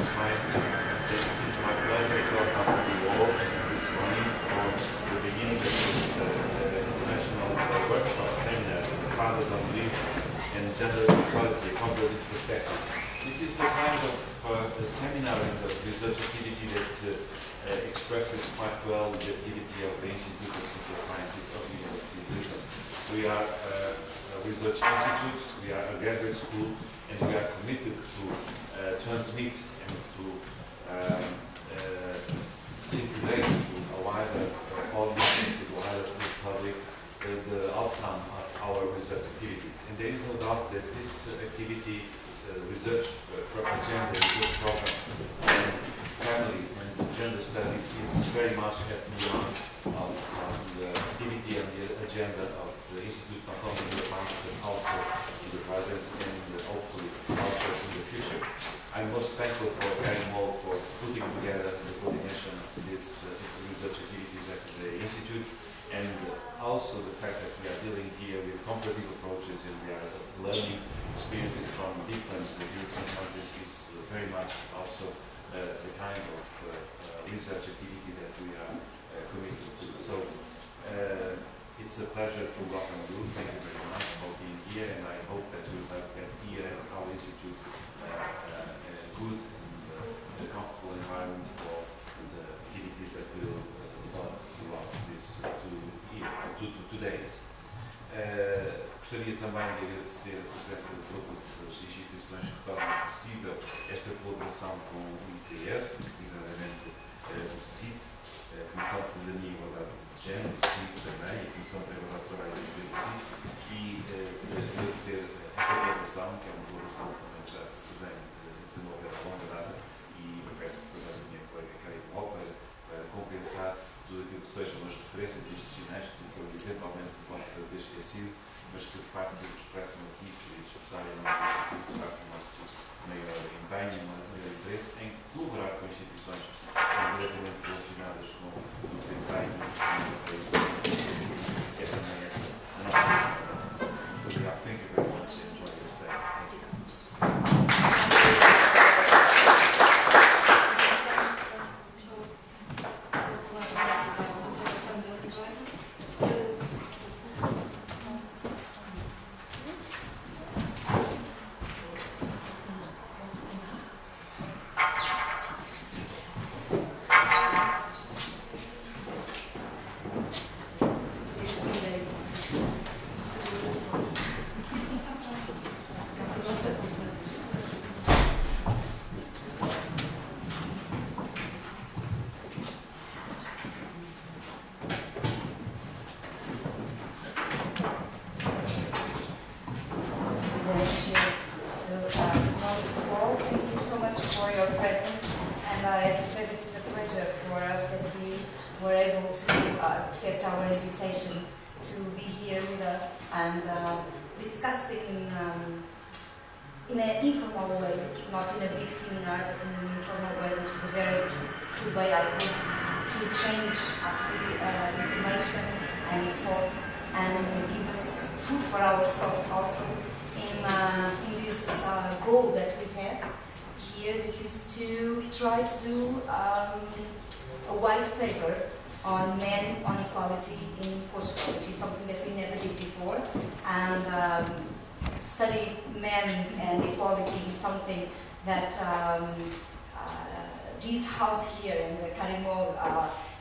Sciences. It is my pleasure to welcome you all this morning for the beginning of this international workshop seminar, Fathers on Belief and Gender Equality, Comparative Perspective. This is the kind of the seminar in the research activity that expresses quite well the activity of the Institute of Social Sciences of the University of Lisbon. We are a research institute, we are a graduate school, and we are committed to transmit and to circulate to a wider audience, to a wider public, the outcome of our research activities. And there is no doubt that this activity, research agenda, research program, and family and gender studies is very much at the beyond of the activity and the agenda of the Institute, not only in the past but also in the present and hopefully also in the future. I'm most thankful for Karin for putting together the coordination of this research activities at the Institute, and also the fact that we are dealing here with comparative approaches and we are learning experiences from different European countries is very much also the kind of research activity that we are committed to. So it's a pleasure to welcome you. Thank you very much for being here, and I hope that you have that here at our Institute a good and comfortable environment for the activities that will develop throughout this 2 days. Gostaria também de agradecer a presença de todas as instituições que tornam possível esta colaboração com o ICS, particularmente o CITE, a Comissão de Cidadania e Igualdade de Género, o CITE também, a Comissão de Igualdade de Trabalho e CITE, e agradecer esta colaboração, que é uma colaboração também que já se vem desenvolver a longa data, e eu peço depois à minha colega Karin para compensar tudo aquilo que sejam as referências institucionais, tudo que eu eventualmente possa ter esquecido, mas que de facto expressam aqui, que expressarem no Instituto, de facto, o nosso maior empenho, maior interesse em colaborar com instituições diretamente relacionadas com o desempenho do país, que é também essa a nossa missão. Muito obrigado, thank you very much, and enjoy your stay. Try to do a white paper on men on equality in Portugal, which is something that we never did before, and study men and equality is something that this house here, and Karin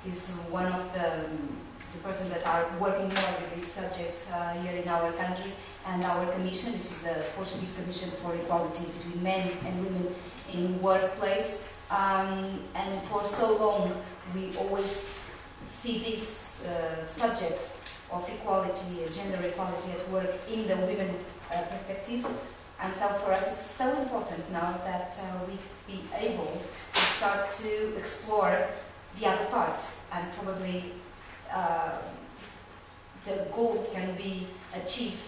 is one of the persons that are working more with these subjects here in our country, and our commission, which is the Portuguese Commission for Equality between Men and Women in Workplace. And for so long we always see this subject of equality, gender equality at work in the women perspective, and so for us it's so important now that we be able to start to explore the other part, and probably the goal can be achieved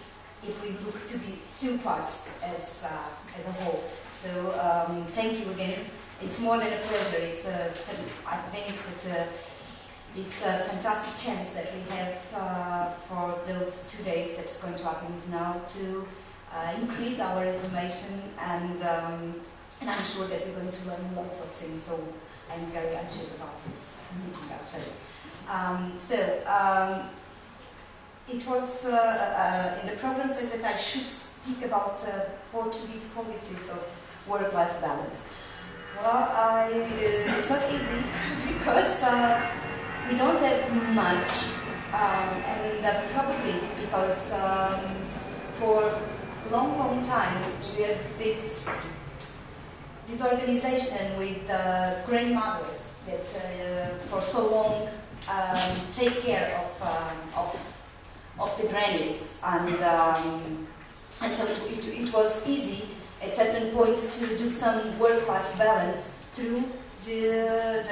if we look to the two parts as a whole. So thank you again. It's more than a pleasure. I think that it's a fantastic chance that we have for those 2 days that's going to happen now to increase our information and And I'm sure that we're going to learn lots of things, so I'm very anxious about this meeting actually. It was in the program says that I should speak about Portuguese policies of work-life balance. Well, it's not easy because we don't have much, and probably because for a long time we have this organization with grandmothers that for so long take care of the grannies, and so it was easy at a certain point to do some work-life balance through the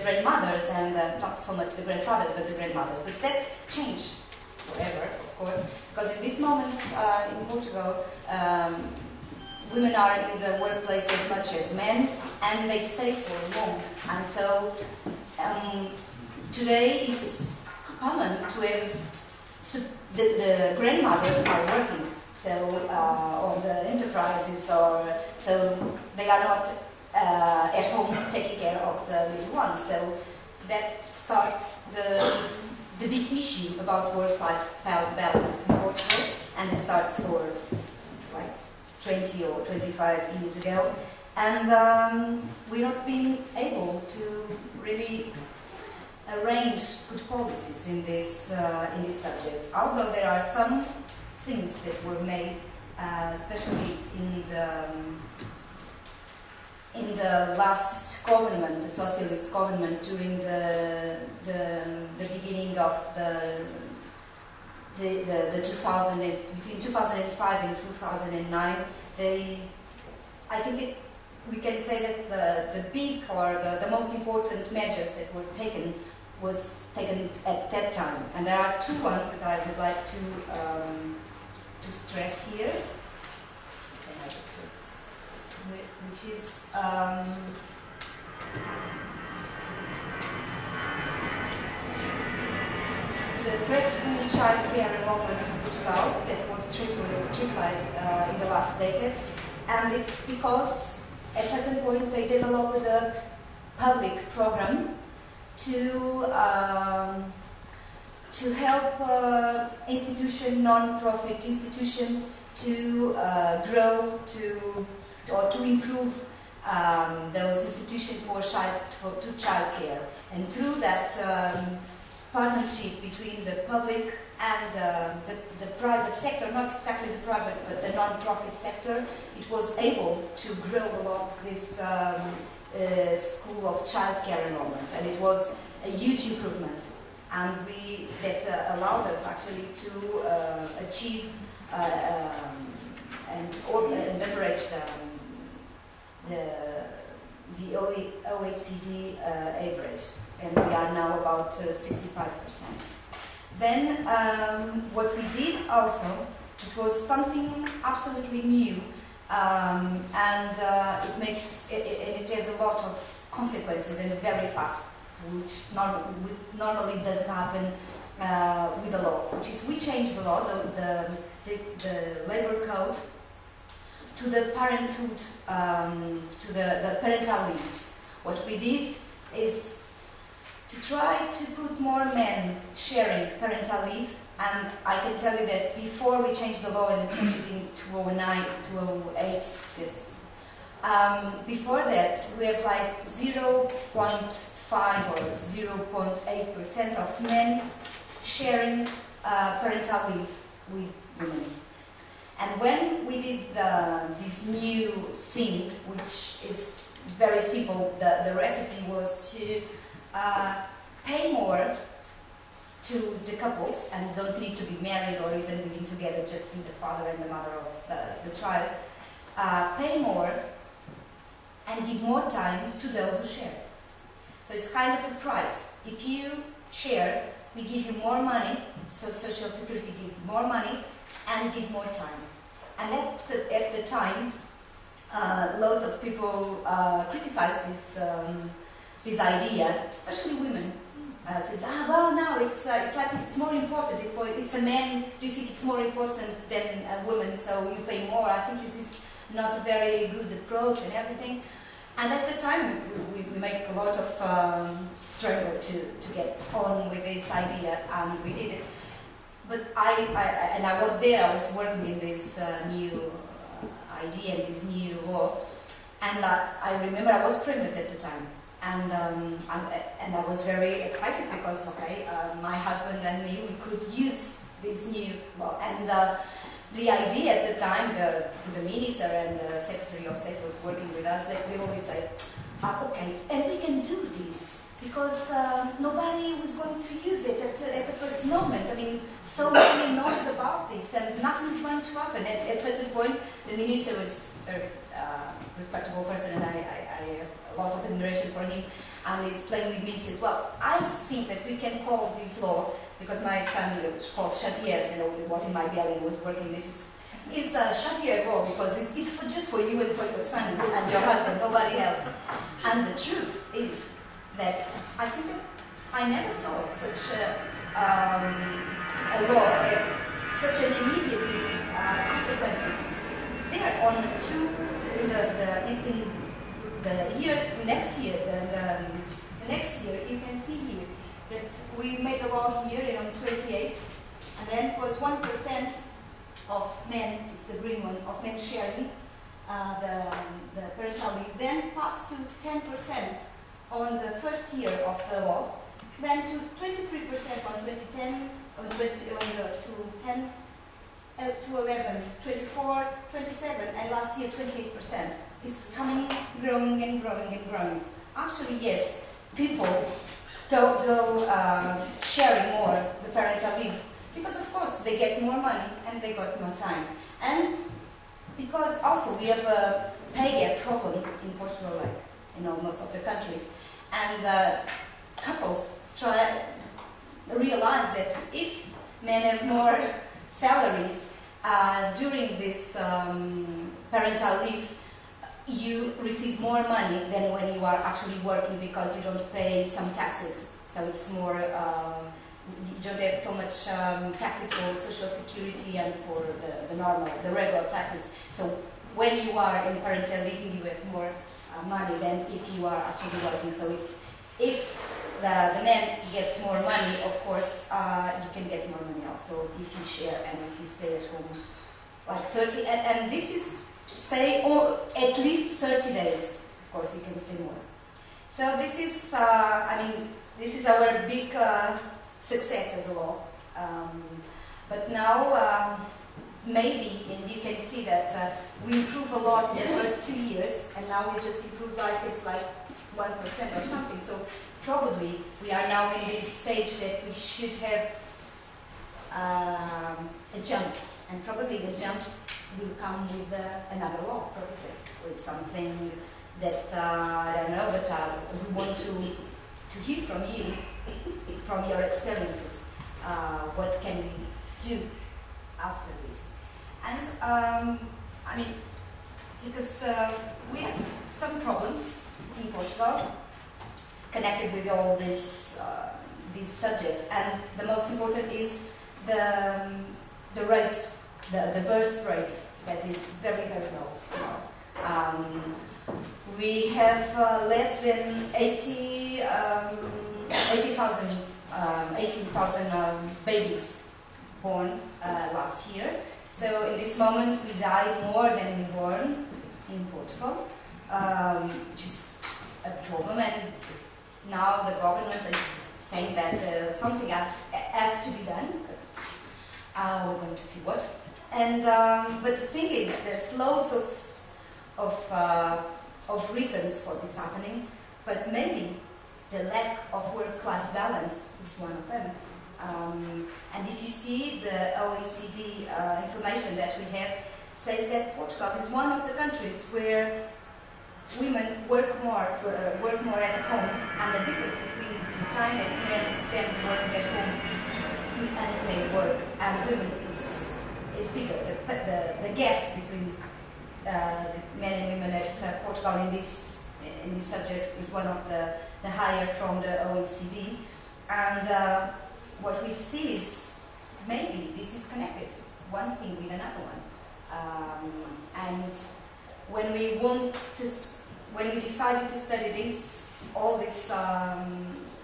grandmothers and not so much the grandfathers but the grandmothers. But that changed forever, of course, because in this moment in Portugal women are in the workplace as much as men, and they stay for long. And so today it's common to have the grandmothers are working. So on the enterprises, or so they are not at home taking care of the little ones. So that starts the big issue about work-life balance in Portugal, and it starts for like 20 or 25 years ago, and we're not being able to really arrange good policies in this subject. Although there are some things that were made, especially in the last government, the socialist government, during the beginning of the 2000 between 2005 and 2009, I think we can say that the big or the most important measures that were taken was taken at that time, and there are two ones that I would like to stress here, which is the preschool child care enrollment in Portugal that was tripled in the last decade, and it's because at a certain point they developed a public program to help non-profit institutions to grow or to improve those institutions for child care, and through that partnership between the public and the private sector, not exactly the private but the non-profit sector, it was able to grow a lot this school of child care enrollment, and it was a huge improvement, and that allowed us actually to achieve and leverage the OECD average, and we are now about 65%. Then what we did also, it was something absolutely new, and it has a lot of consequences and very fast, which normally doesn't happen with the law. Which is, we changed the law, the labor code, to the parenthood, to the parental leaves. What we did is to try to put more men sharing parental leave, and I can tell you that before we changed the law, and we changed it in 2009, 2008, yes. Before that, we had like 0.5 or 0.8% of men sharing parental leave with women. And when we did this new thing, which is very simple, the recipe was to pay more to the couples, and don't need to be married or even living together, just be the father and the mother of the child, pay more and give more time to those who share. So it's kind of a price. If you share, we give you more money, so Social Security gives more money and give more time. And at the time, loads of people criticized this idea, especially women. Says, well, no, it's like it's more important. If it's a man, do you think it's more important than a woman? So you pay more. I think this is not a very good approach and everything. And at the time, we made a lot of struggle to get on with this idea, and we did it. But I was there, I was working in this new idea, this new law, and I remember I was pregnant at the time, and I was very excited because, okay, my husband and me, we could use this new law, and the idea at the time, the minister and the Secretary of State was working with us, they always say, okay, and we can do this, because nobody was going to use it at the first moment. I mean, so many noise about this, and nothing's going to happen. At a certain point, the minister was a very respectable person, and I have a lot of admiration for him, and he's playing with me, he says, well, I think that we can call this law, because my son, which called Xavier, it was in my belly, was working, this is a Xavier law, because it's just for you and for your son and your husband, nobody else. And the truth is that I think that I never saw such a law with such an immediately consequences. There on in the year next year, the next year, you can see here that we made a law here in 28, and then it was 1% of men, it's the green one, of men sharing the parental leave, then passed to 10% on the first year of the law, then to 23% on 2010, to 11, 24, 27, and last year 28%. It's coming, growing and growing and growing. Actually, yes, people go sharing more the parental leave, because of course they get more money and they got more time. And because also we have a pay gap problem in Portugal, like in most of the countries, and couples realize that if men have more salaries during this parental leave, you receive more money than when you are actually working, because you don't pay some taxes. So it's more, you don't have so much taxes for social security and for the regular taxes. So when you are in parental leave, you have more money than if you are actually working. So if the man gets more money, of course, you can get more money also if you share and if you stay at home. Like 30, and this is stay at least 30 days. Of course, you can stay more. So this is, this is our big success as a law. But now, maybe, and you can see that we improve a lot in the first 2 years, and now we just improve it's like 1% or something. So probably we are now in this stage that we should have a jump, and probably the jump will come with another law, probably, with something that, I don't know, but we want to hear from you, from your experiences. What can we do after this? And, because we have some problems in Portugal connected with all this subject, and the most important is the rate, the birth rate, that is very, very low. We have less than 18,000 babies born last year. So in this moment, we die more than we born in Portugal, which is a problem. And now the government is saying that something has to be done. We're going to see what. And but the thing is, there's loads of reasons for this happening, but maybe the lack of work-life balance is one of them. And if you see the OECD information that we have, says that Portugal is one of the countries where women work more at home, and the difference between the time that men spend working at home and paid work and women is bigger. The gap between the men and women at Portugal in this subject is one of the higher from the OECD. And what we see is maybe this is connected, one thing with another one. And when we decided to study all this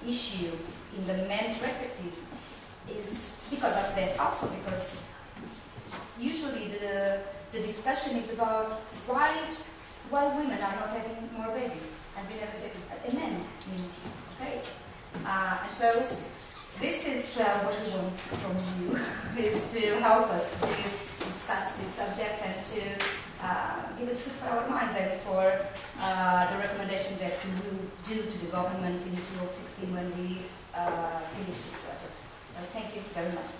issue in the men perspective, is because of that also, because usually the discussion is about why women are not having more babies, and we never say men means okay. And so this is what we want from you, is to help us to discuss this subject and to give us food for our minds, and for the recommendation that we will do to the government in 2016 when we finish this project. So thank you very much.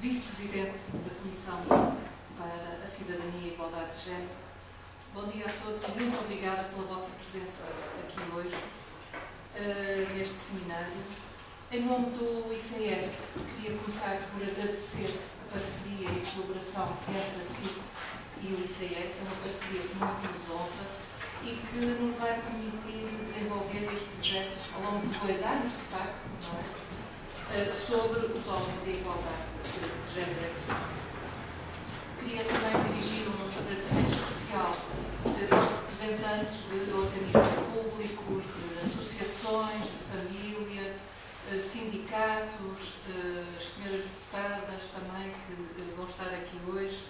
Vice-Presidente da Comissão para a Cidadania e Igualdade de Género. Bom dia a todos e muito obrigada pela vossa presença aqui hoje, neste seminário. Em nome do ICS, queria começar por agradecer a parceria e a colaboração entre a CITE e o ICS. É uma parceria que muito nos honra e que nos vai permitir desenvolver este projeto ao longo de 2 anos, de facto, não é? Sobre os homens e a igualdade de género. Queria também dirigir um agradecimento especial aos representantes de organismos públicos, de associações, de família, sindicatos, senhoras deputadas também que vão estar aqui hoje.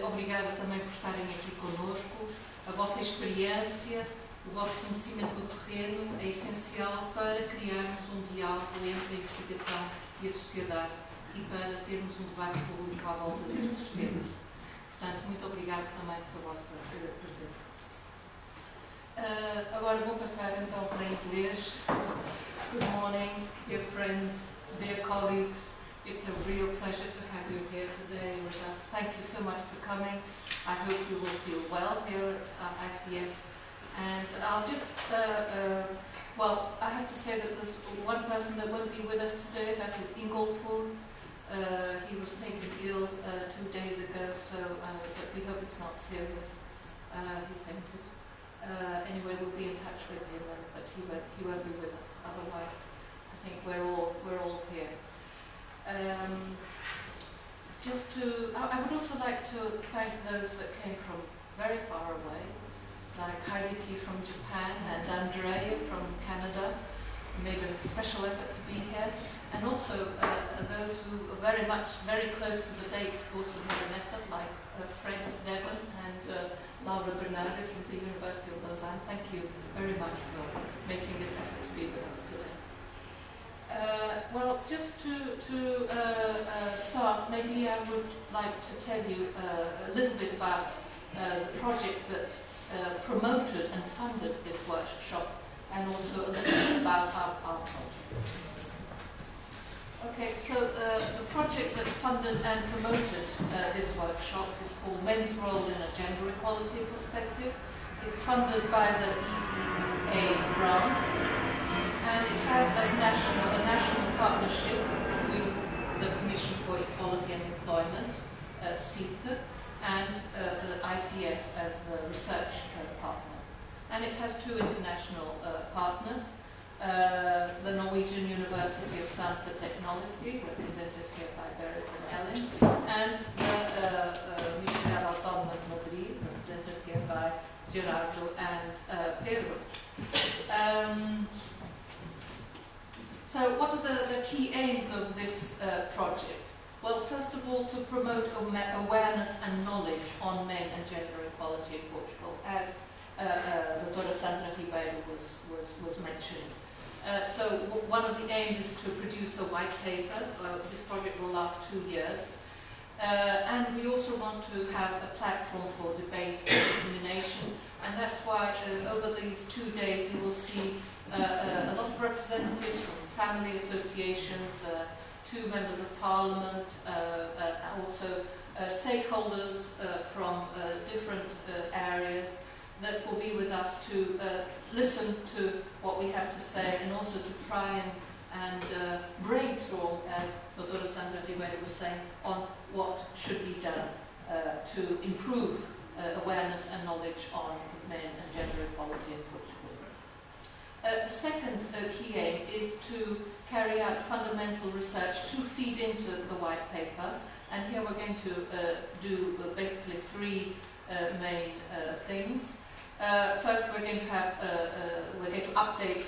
Obrigada também por estarem aqui connosco. A vossa experiência, o vosso conhecimento do terreno é essencial para criarmos um diálogo entre a investigação e a sociedade e para termos um debate público à volta destes temas. Portanto, muito obrigado também pela vossa presença. Agora vou passar então para inglês. Good morning, dear friends, dear colleagues. It's a real pleasure to have you here today with us. Thank you so much for coming. I hope you will feel well here at ICS. And I'll just, well, I have to say that there's one person that won't be with us today, that is Ingolfur. He was taken ill 2 days ago, so but we hope it's not serious. He fainted. Anyway, we'll be in touch with him, but he won't be with us. Otherwise, I think we're all here. I would also like to thank those that came from very far away, like Heideki from Japan and Andrea from Canada, who made a special effort to be here, and also those who are very close to the date also made an effort, like Fred Devon and Laura Bernardi from the University of Lausanne. Thank you very much for making this effort to be with us today. Well, just to start, maybe I would like to tell you a little bit about the project that promoted and funded this workshop, and also a little bit about our project. Okay, so the project that funded and promoted this workshop is called Men's Role in a Gender Equality Perspective. It's funded by the EEA Grants, and it has as a national partnership between the Commission for Equality and Employment, CITE, and ICS as the research partner. And it has 2 international partners, the Norwegian University of Science and Technology, represented here by Margaret and Ellen, and the Universidad Autónoma de Madrid, represented here by Gerardo and Pedro. So what are the key aims of this project? Well, first of all, to promote awareness and knowledge on men and gender equality in Portugal. As Dr. Sandra Ribeiro was mentioning. So one of the aims is to produce a white paper. This project will last 2 years. And we also want to have a platform for debate and dissemination, and that's why over these 2 days you will see a lot of representatives from family associations, 2 members of parliament, also stakeholders from different areas that will be with us to listen to what we have to say, and also to try and brainstorm, as Dr. Sandra Ribeiro was saying, on what should be done to improve awareness and knowledge on men and gender equality in Portugal. The second key aim is to carry out fundamental research to feed into the white paper, and here we're going to do basically 3 main things. First, we're going to update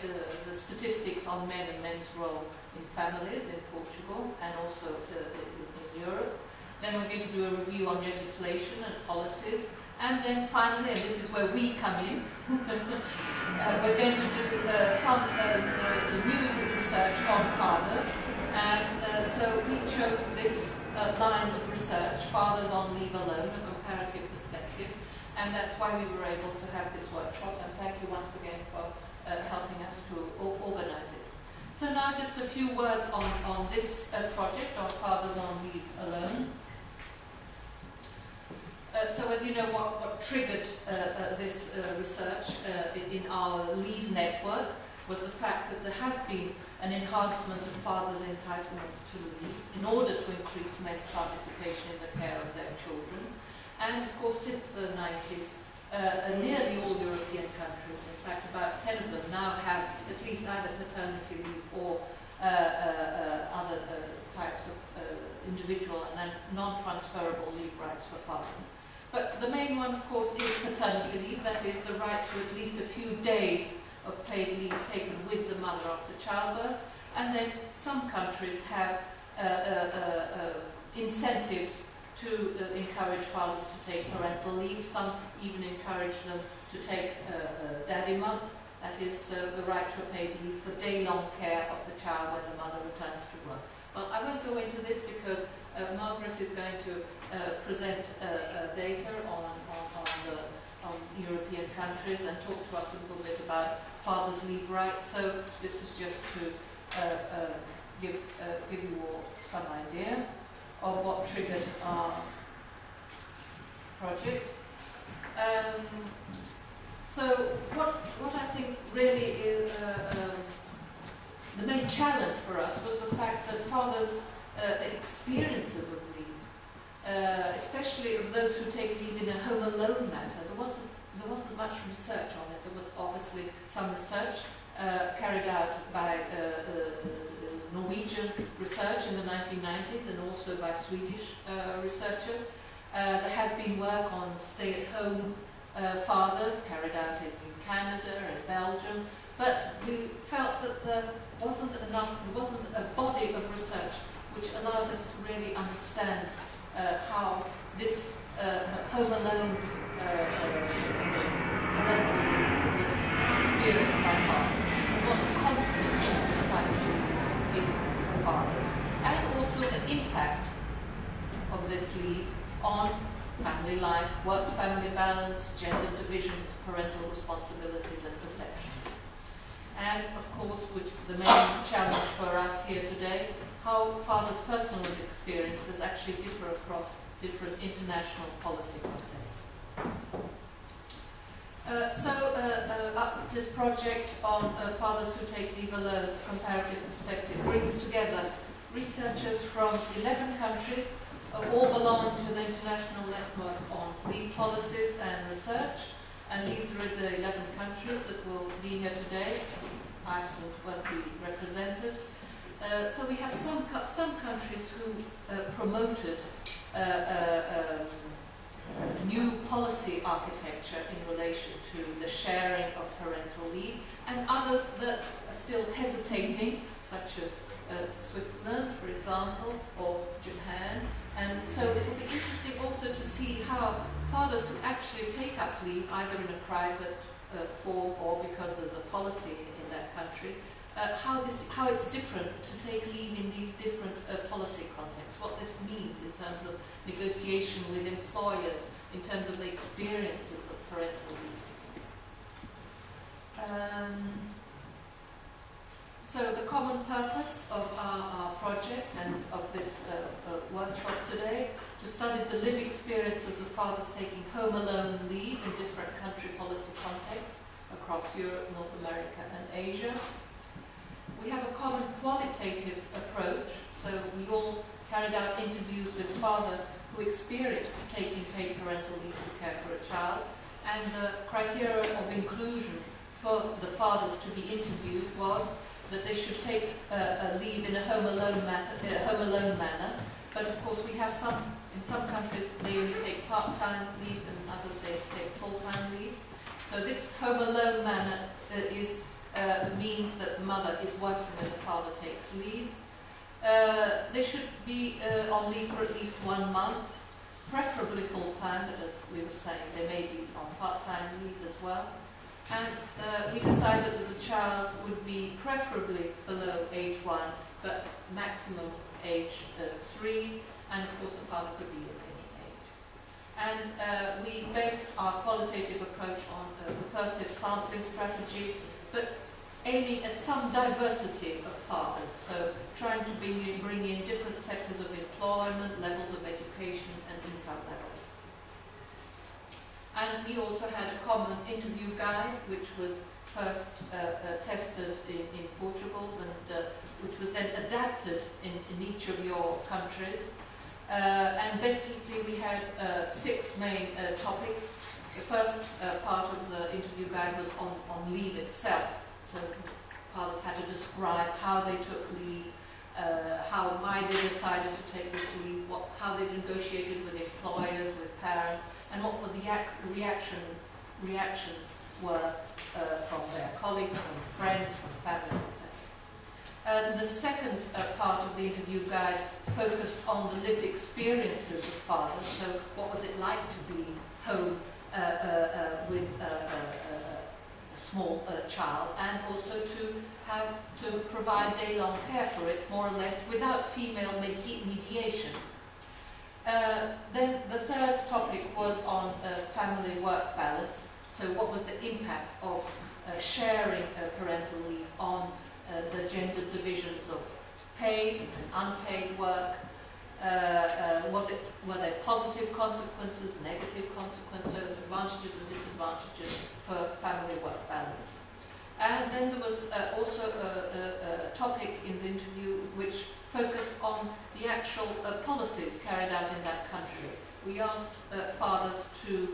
the statistics on men and men's role in families in Portugal and also in Europe. Then we're going to do a review on legislation and policies. And then finally, and this is where we come in, we're going to do some new research on fathers. And so we chose this line of research, Fathers on Leave Alone, a comparative perspective. And that's why we were able to have this workshop. And thank you once again for helping us to organize it. So now just a few words on this project, on Fathers on Leave Alone. So as you know, what triggered this research in our leave network was the fact that there has been an enhancement of fathers' entitlements to leave in order to increase men's participation in the care of their children. And of course, since the 90s, nearly all European countries, in fact about 10 of them, now have at least either paternity leave or other types of individual and non-transferable leave rights for fathers. But the main one, of course, is paternity leave, that is the right to at least a few days of paid leave taken with the mother after childbirth. And then some countries have incentives to encourage fathers to take parental leave. Some even encourage them to take daddy month, that is the right to a paid leave for day-long care of the child when the mother returns to work. Well, I won't go into this because Margaret is going to present data on European countries and talk to us a little bit about fathers' leave rights. So this is just to give you all some idea of what triggered our project. So what I think really is the main challenge for us was the fact that fathers' experiences of leave, especially of those who take leave in a home alone matter, there wasn't much research on it. There was obviously some research carried out by Norwegian research in the 1990s and also by Swedish researchers. There has been work on stay-at-home fathers carried out in Canada and Belgium, but we felt that there wasn't a body of research which allowed us to really understand how this home alone parental leave was experienced by fathers and what the consequences of this type of leave is for fathers, and also the impact of this leave on family life, work-family balance, gender divisions, parental responsibilities and perceptions. And of course, which the main challenge for us here today, how fathers' personal experiences actually differ across different international policy contexts. This project on fathers who take leave alone, comparative perspective, brings together researchers from 11 countries, all belong to the international network on leave policies and research, and these are the 11 countries that will be here today. Iceland won't be represented. So we have some countries who promoted new policy architecture in relation to the sharing of parental leave, and others that are still hesitating, such as Switzerland, for example, or Japan, And so it will be interesting also to see how fathers who actually take up leave, either in a private form or because there's a policy in that country, how it's different to take leave in these different policy contexts, what this means in terms of negotiation with employers, in terms of the experiences of parental leave. So the common purpose of our project and of this workshop today, to study the lived experiences of fathers taking home alone leave in different country policy contexts across Europe, North America and Asia. We have a common qualitative approach, so we all carried out interviews with fathers who experienced taking paid parental leave to care for a child, and the criteria of inclusion for the fathers to be interviewed was that they should take a leave in a home alone manner, but of course we have in some countries they only take part-time leave and others they take full-time leave. So this home alone manner means that the mother is working when the father takes leave. They should be on leave for at least 1 month, preferably full-time, but as we were saying, they may be on part-time leave as well. And we decided that the child would be preferably below age 1, but maximum age 3, and of course the father could be of any age. And we based our qualitative approach on a recursive sampling strategy, but aiming at some diversity of fathers, so trying to bring in different sectors of employment, levels of education and income levels. And we also had a common interview guide, which was first tested in Portugal, and which was then adapted in each of your countries. And basically we had 6 main topics. The first part of the interview guide was on leave itself. So fathers had to describe how they took leave, why they decided to take this leave, how they negotiated with employers, with parents, and what were the reactions were from their colleagues, from friends, from family, etc. The second part of the interview guide focused on the lived experiences of fathers. So what was it like to be home with a small child, and also to provide day-long care for it, more or less, without female mediation. Then the third topic was on family-work balance. So what was the impact of sharing parental leave on the gender divisions of paid and unpaid work? Were there positive consequences, negative consequences, advantages and disadvantages for family-work balance? And then there was also a topic in the interview which focused on the actual policies carried out in that country. We asked fathers to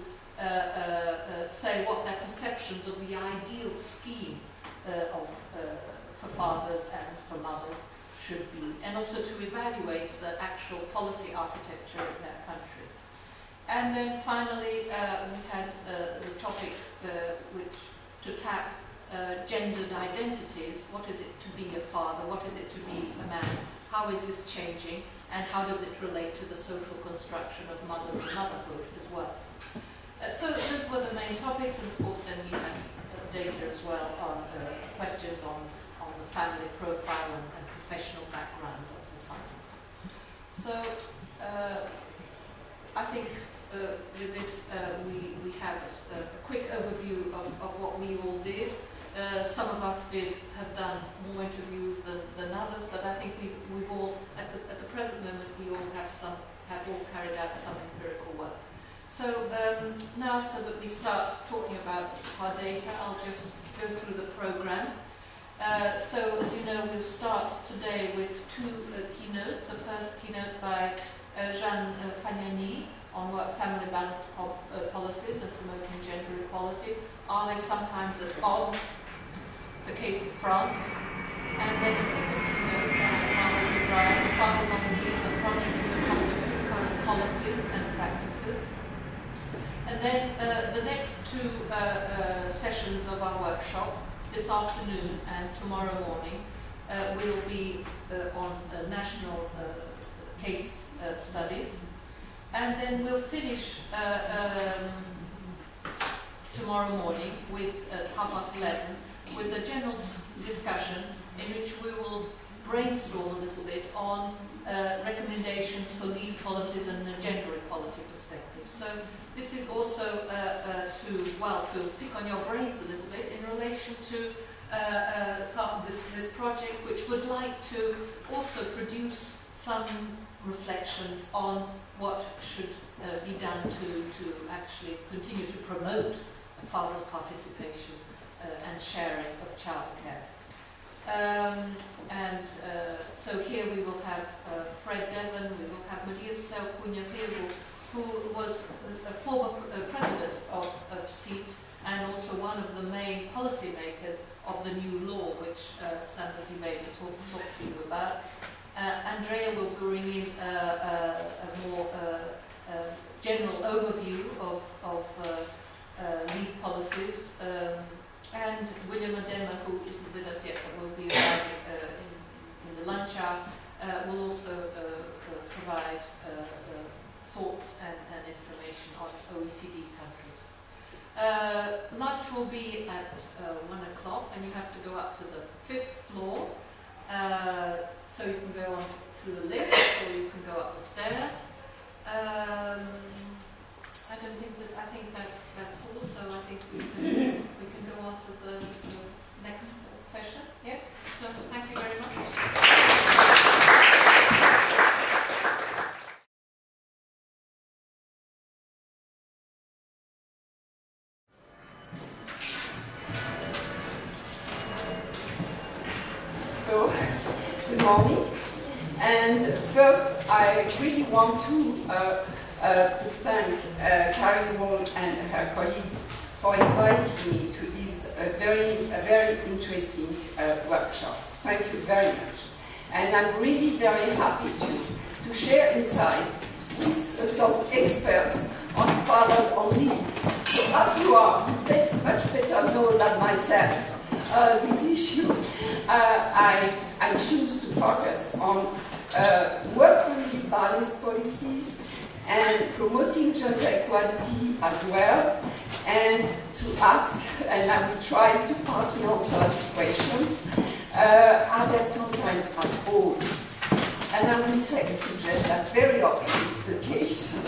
say what their perceptions of the ideal scheme for fathers and for mothers should be, and also to evaluate the actual policy architecture in their country. And then finally we had the topic to tap gendered identities. What is it to be a father? What is it to be a man? How is this changing? And how does it relate to the social construction of motherhood as well? So those were the main topics, and of course then we had data as well on questions on the family profile and professional background of the fathers. So I think with this we have a quick overview of what we all did. Some of us have done more interviews than others, but I think we've all, at the present moment, we all have all carried out some empirical work. So now, so that we start talking about our data, I'll just go through the program. So as you know, we'll start today with 2 keynotes. The first keynote by Jeanne Fagnani on family balance policies and promoting gender equality. Are they sometimes at odds? The case of France. And then the second keynote by Margaret, Fathers on Leave, the project in the context of current policies and practices. And then the next 2 sessions of our workshop, this afternoon and tomorrow morning, will be on national case studies. And then we'll finish tomorrow morning with, at 11:30, with a general discussion in which we will brainstorm a little bit on recommendations for leave policies and a gender equality perspective. So this is also to pick on your brains a little bit in relation to this project, which would like to also produce some reflections on what should be done to actually continue to promote fathers' participation and sharing of childcare. So here we will have Fred Devon, we will have Maria do Céu Cunha Rego, who was a former president of CITE and also one of the main policy makers of the new law, which Sandra Ribeiro talked to you about. Andrea will bring in a more general overview of leave policies, and William Adema, who isn't with us yet but will be arriving in the lunch hour, will also provide thoughts and information on OECD countries. Lunch will be at 1 o'clock, and you have to go up to the 5th floor. So you can go on through the lift, or you can go up the stairs. I don't think this. I think that's all. So I think we can go on to the next session. Yes. So thank you very much. So, good morning. And first, I really want to thank Karin and her colleagues for inviting me to this very interesting workshop. Thank you very much. And I'm really very happy to share insights with some experts on fathers on leave. So as you are much better know than myself this issue, I choose to focus on work-family balance policies and promoting gender equality as well, and to ask, and I will try to partly answer these questions, are there sometimes at odds? And I will suggest that very often it's the case.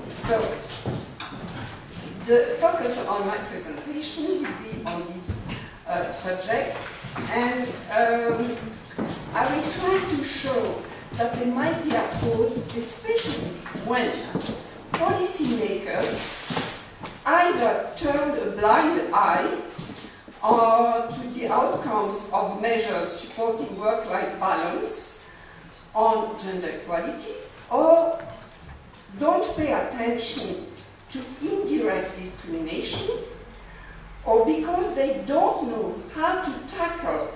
So, the focus on my presentation will be on this subject, and I will try to show that there might be odds, especially when policymakers either turn a blind eye to the outcomes of measures supporting work-life balance on gender equality, or don't pay attention to indirect discrimination, or because they don't know how to tackle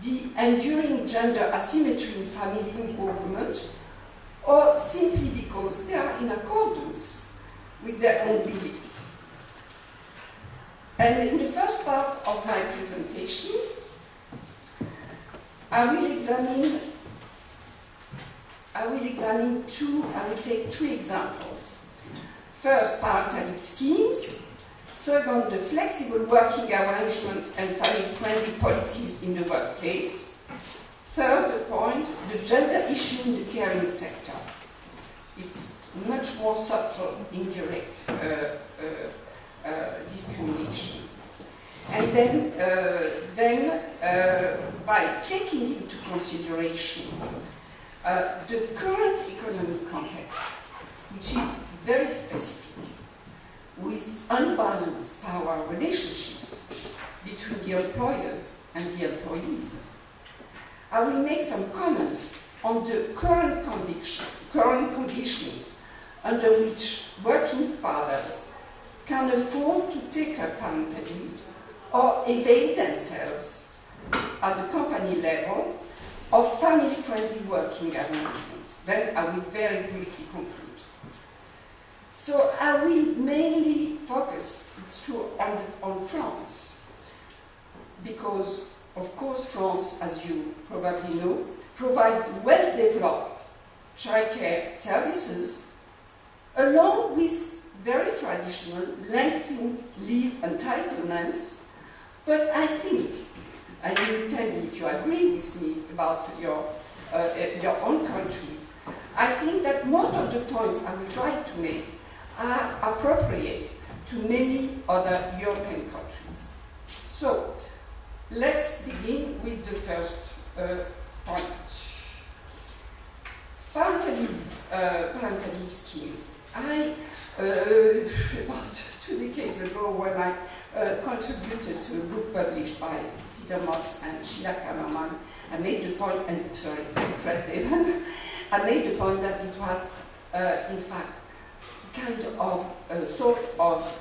the enduring gender asymmetry in family involvement, or simply because they are in accordance with their own beliefs. And in the first part of my presentation, I will take three examples. First, parental schemes. Second, the flexible working arrangements and family-friendly policies in the workplace. Third point, the gender issue in the caring sector. It's much more subtle, indirect discrimination. And then by taking into consideration the current economic context, which is very specific, with unbalanced power relationships between the employers and the employees, I will make some comments on the current conditions under which working fathers can afford to take up parental leave or avail themselves at the company level of family-friendly working arrangements. Then I will very briefly conclude. So I will mainly focus, it's true, on France, because, of course, France, as you probably know, provides well-developed childcare services, along with very traditional lengthy leave entitlements. But I think, and you will tell me if you agree with me about your own countries, I think that most of the points I will try to make are appropriate to many other European countries. So, let's begin with the first point. Parental leave schemes. About 2 decades ago, when I contributed to a book published by Peter Moss and Sheila Kammerman, I made the point, and sorry, Fred Devon, I made the point that it was, in fact, kind of sort of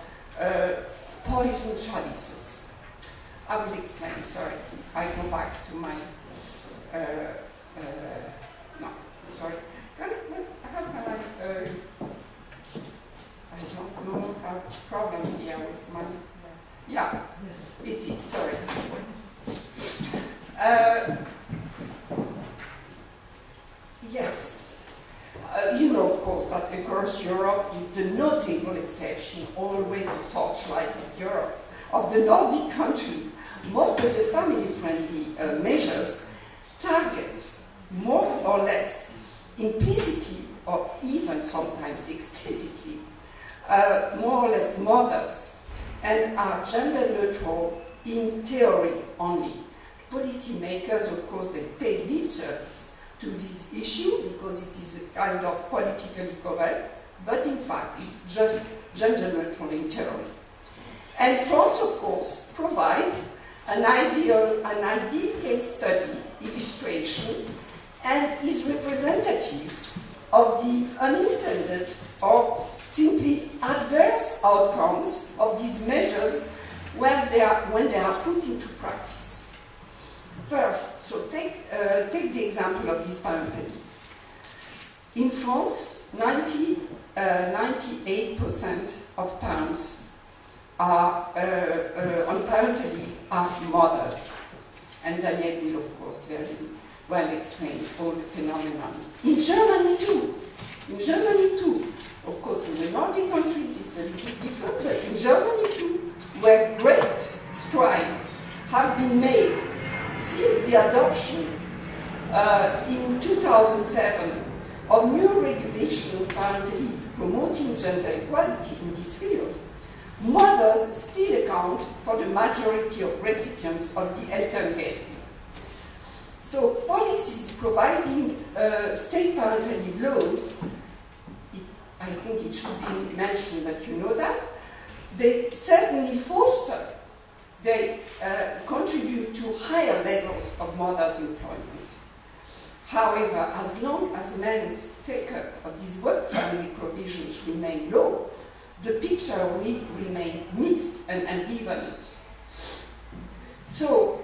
poison chalices. I will explain, sorry. I go back to my, no, sorry. How can I don't know, have a problem here with my, yeah, it is, sorry. Yes, you know, of course, that across Europe is the notable exception, always the torchlight of Europe, of the Nordic countries. Most of the family-friendly measures target more or less implicitly, or even sometimes explicitly, more or less mothers, and are gender neutral in theory only. Policymakers, of course, they pay lip service to this issue because it is kind of politically correct, but in fact, it's just gender neutral in theory. And France, of course, provides an ideal case study illustration and is representative of the unintended or simply adverse outcomes of these measures when they are put into practice. First, so take the example of this parental leave. In France, 98% of parents are on parental leave are mothers, and Daniel will, of course, very well explain all the phenomenon. In Germany too. Of course, in the Nordic countries it's a little different, but in Germany too, where great strides have been made since the adoption in 2007 of new regulation on parental leave promoting gender equality in this field, mothers still account for the majority of recipients of the Elterngeld. So policies providing state parental leave laws, I think it should be mentioned that you know that, they certainly foster, they contribute to higher levels of mothers' employment. However, as long as men's take-up of these work-family provisions remain low, the picture will remain mixed and ambivalent. So,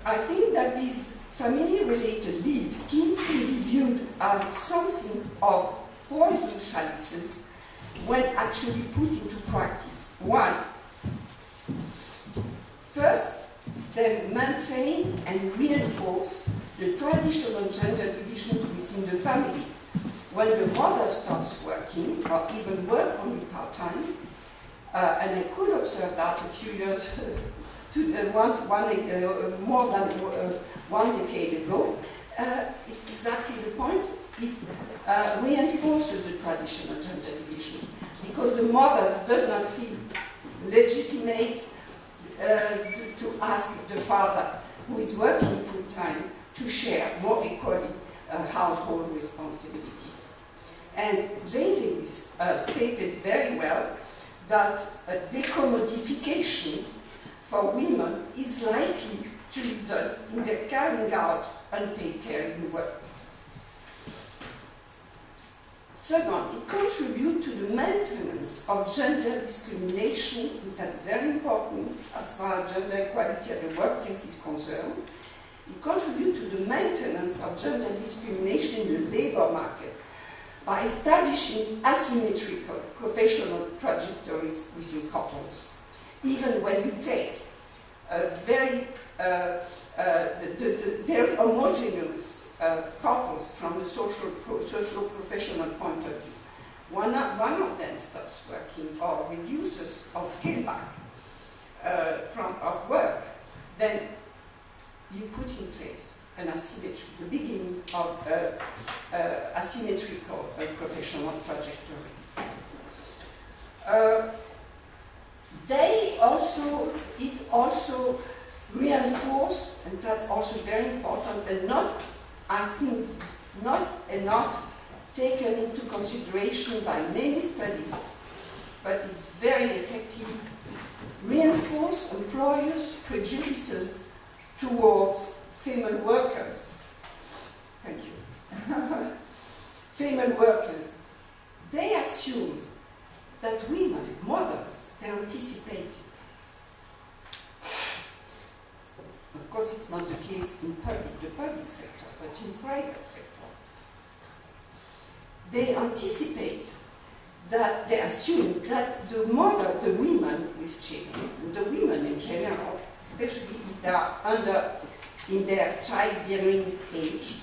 I think that these family-related leave schemes can be viewed as something of poison chalices when actually put into practice. Why? First, they maintain and reinforce the traditional gender division within the family. When the mother stops working, or even work only part-time, and I could observe that a few years, more than 1 decade ago, it's exactly the point. It reinforces the traditional gender division because the mother does not feel legitimate to ask the father, who is working full-time, to share more equally household responsibilities. And Jeanne Lewis stated very well that a decommodification for women is likely to result in their carrying out unpaid caring work. Second, it contributes to the maintenance of gender discrimination, and that's very important as far as gender equality at the workplace is concerned. It contributes to the maintenance of gender discrimination in the labor market by establishing asymmetrical professional trajectories within couples. Even when you take a very, very homogeneous couples from a socio-professional point of view. One of them stops working or reduces or scale back of work, then you put in place an asymmetry, the beginning of asymmetrical professional trajectories. It also reinforces, and that's also very important, and I think not enough taken into consideration by many studies, but it's very effective, reinforce employers' prejudices towards female workers. Thank you. Female workers, they assume that women, mothers, they're anticipative. Of course, it's not the case in the public sector, but in private sector. They anticipate that they assume that the mother, the women with children, the women in general, especially if they are in their childbearing age,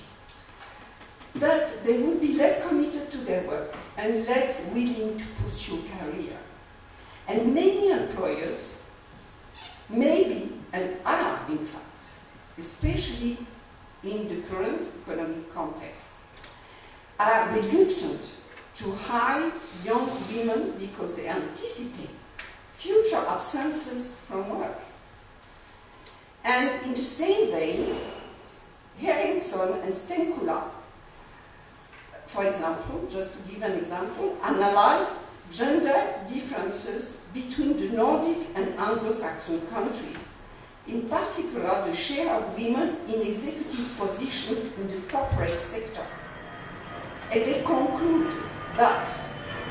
that they would be less committed to their work and less willing to pursue career. And many employers maybe, and are in fact, especially in the current economic context, are reluctant to hire young women because they anticipate future absences from work. And in the same vein, Harrison and Stenkula, for example, just to give an example, analyzed gender differences between the Nordic and Anglo-Saxon countries, in particular the share of women in executive positions in the corporate sector. And they conclude that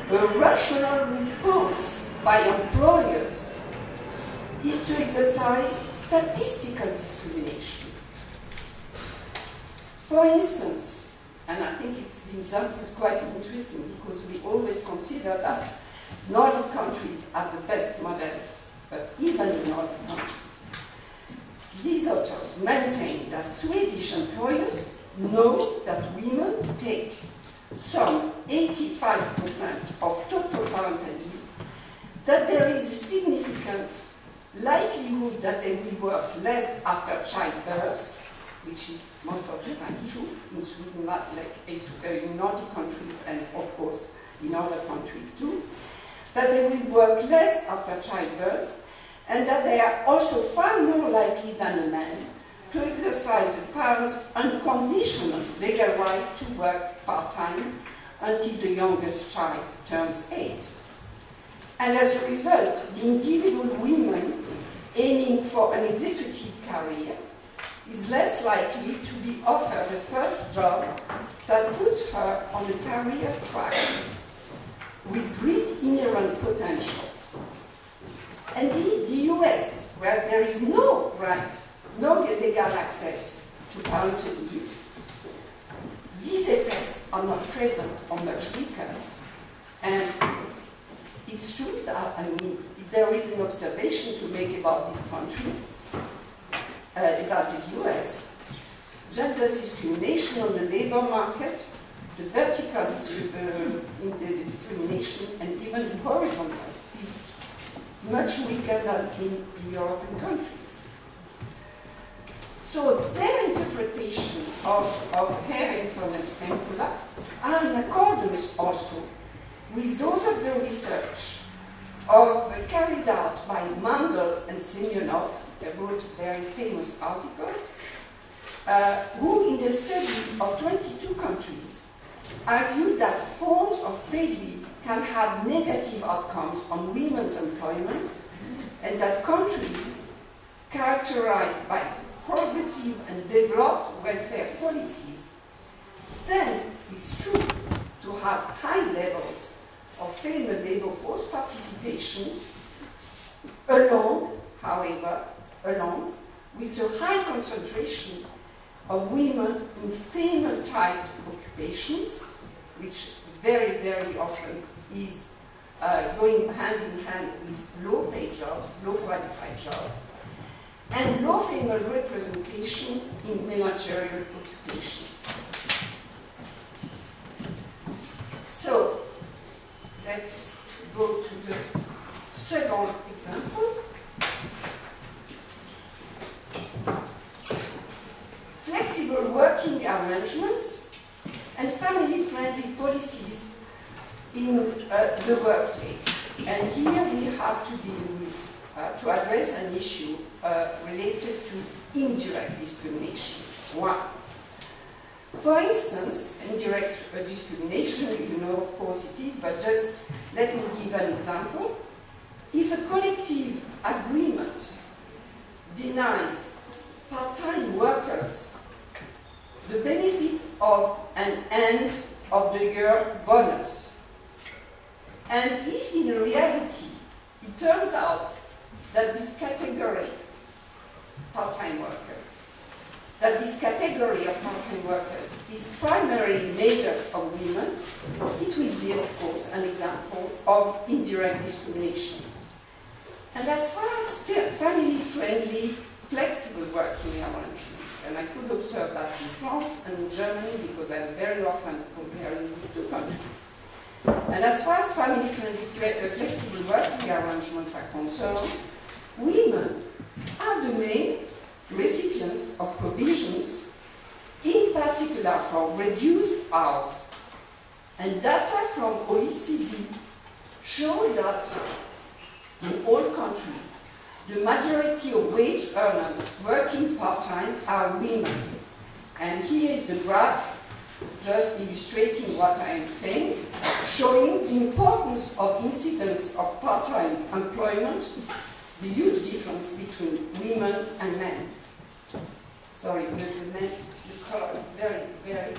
a rational response by employers is to exercise statistical discrimination. For instance, and I think the example is quite interesting because we always consider that Nordic countries are the best models, but even in Nordic countries, these authors maintain that Swedish employers know that women take some 85% of total parental leave, that there is a significant likelihood that they will work less after childbirth, which is most of the time true in Sweden, in Nordic countries, and of course in other countries too, that they will work less after childbirth, and that they are also far more likely than a man to exercise the parents' unconditional legal right to work part-time until the youngest child turns 8. And as a result, the individual woman aiming for an executive career is less likely to be offered the first job that puts her on a career track with great inherent potential. Indeed, the US, where there is no legal access to parental leave, these effects are not present or much weaker. And it's true that, there is an observation to make about this country, about the US. Gender discrimination on the labor market, the vertical discrimination, and even the horizontal is much weaker than in the European countries. So their interpretation of Harrison and Stenkula are in accordance also with those of the research carried out by Mandel and Semyonov. They wrote a very famous article, who in the study of 22 countries argued that forms of paid leave can have negative outcomes on women's employment, and that countries characterized by progressive and developed welfare policies tend, it's true, to have high levels of female labor force participation, along with a high concentration of women in female-type occupations, which very, very often is going hand in hand with low-paid jobs, low-qualified jobs, and low female representation in managerial occupations. second example. Flexible working arrangements and family-friendly policies in the workplace. And here we have to deal with, to address an issue related to indirect discrimination. Why? For instance, indirect discrimination, you know of course it is, but just let me give an example. If a collective agreement denies part-time workers the benefit of an end of the year bonus, and if in reality it turns out that this category, part-time workers, that this category of part-time workers is primarily made up of women, it will be, of course, an example of indirect discrimination. And as far as family-friendly, flexible working arrangements, and I could observe that in France and in Germany because I'm very often comparing these two countries. And as far as family-friendly, flexible working arrangements are concerned, women are the main recipients of provisions, in particular for reduced hours. And data from OECD show that in all countries, the majority of wage earners working part-time are women. And here is the graph just illustrating what I am saying, showing the importance of incidence of part-time employment, the huge difference between women and men. Sorry, the color is very, very,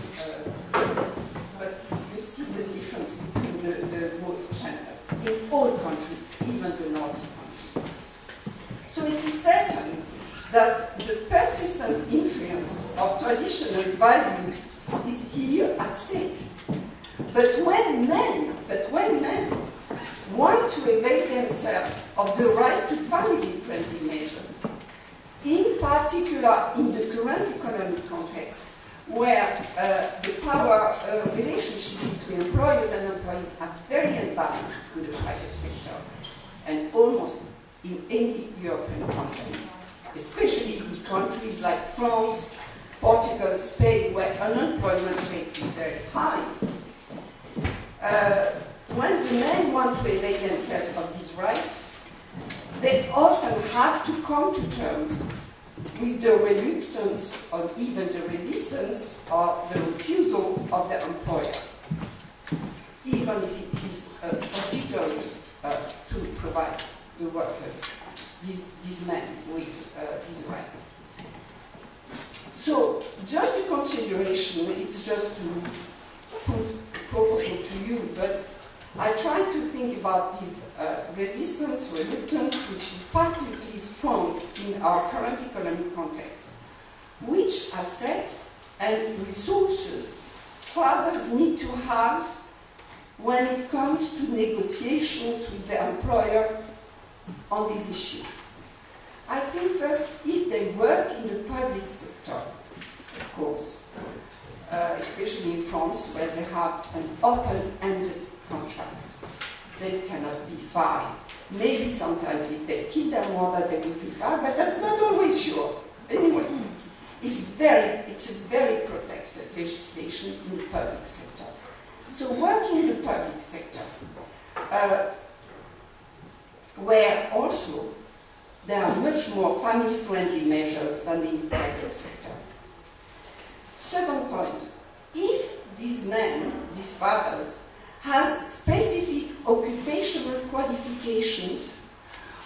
but you see the difference between the both genders in all countries, even the Nordic countries. So it is certain that the persistent influence of traditional values is here at stake. But when men want to avail themselves of the right to family-friendly measures, in particular in the current economic context, where the power relationship between employers and employees are very unbalanced in the private sector, and almost in any European countries, especially in countries like France, Portugal, Spain, where unemployment rate is very high. When the men want to avail themselves of this right, they often have to come to terms with the reluctance or even the resistance or the refusal of the employer, even if it is statutory to provide the workers, these men, with this right. So, just a consideration, it's just to put proposal to you, but I try to think about this resistance, reluctance, which is particularly strong in our current economic context. Which assets and resources fathers need to have when it comes to negotiations with the employer on this issue? I think first, if they work in the public sector, of course, especially in France, where they have an open-ended contract, they cannot be fired. Maybe sometimes if they keep their order, they will be fired, but that's not always sure. Anyway, it's a very protected legislation in the public sector. So working in the public sector, where also there are much more family-friendly measures than in the private sector. Second point, if these men, these fathers, have specific occupational qualifications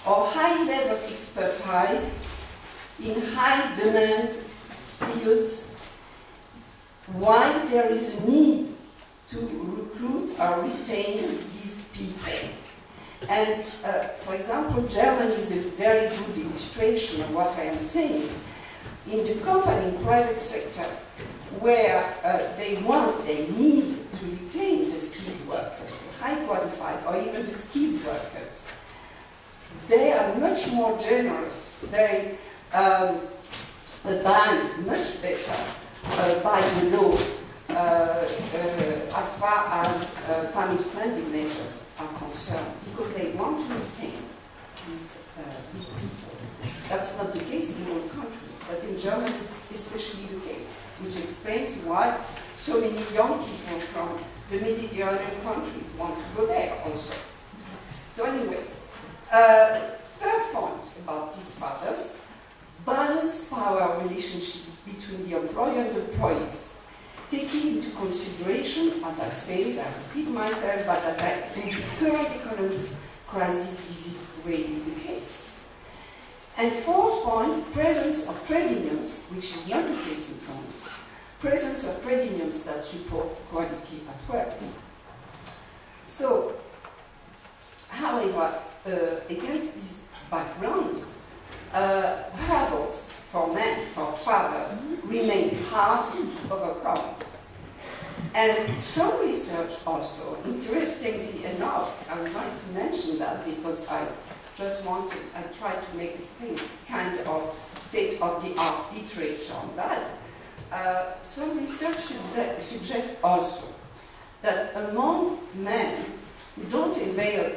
or high-level expertise in high-demand fields, why there is a need to recruit or retain these people. And, for example, Germany is a very good illustration of what I am saying. In the company, private sector, where they need to retain the skilled workers, the high qualified, or even the skilled workers, they are much more generous. They abide much better by the law as far as family-friendly measures are concerned, because they want to retain in Germany it's especially the case, which explains why so many young people from the Mediterranean countries want to go there also. So anyway, third point about these fathers, balanced power relationships between the employer and the employees, taking into consideration, as I said, I repeat myself, but that in the current economic crisis, this is really the case. And fourth point, presence of trade unions, which is the other case in France, presence of trade unions that support equality at work. So, however, against this background, hurdles for men, for fathers, remain hard to overcome. And some research also, interestingly enough, I would like to mention that because I tried to make a kind of state-of-the-art literature on that. Some research suggests also that among men who don't avail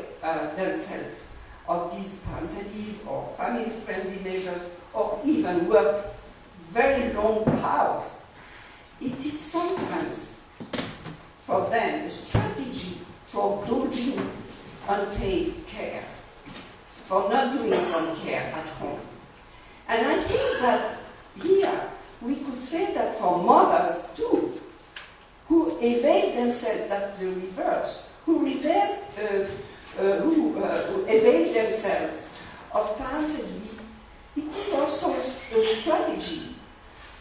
themselves of these parental leave or family-friendly measures or even work very long hours, it is sometimes for them a strategy for dodging unpaid care, for not doing some care at home. And I think that here we could say that for mothers too, who avail themselves, that's the reverse, who avail themselves of parental leave, it is also a strategy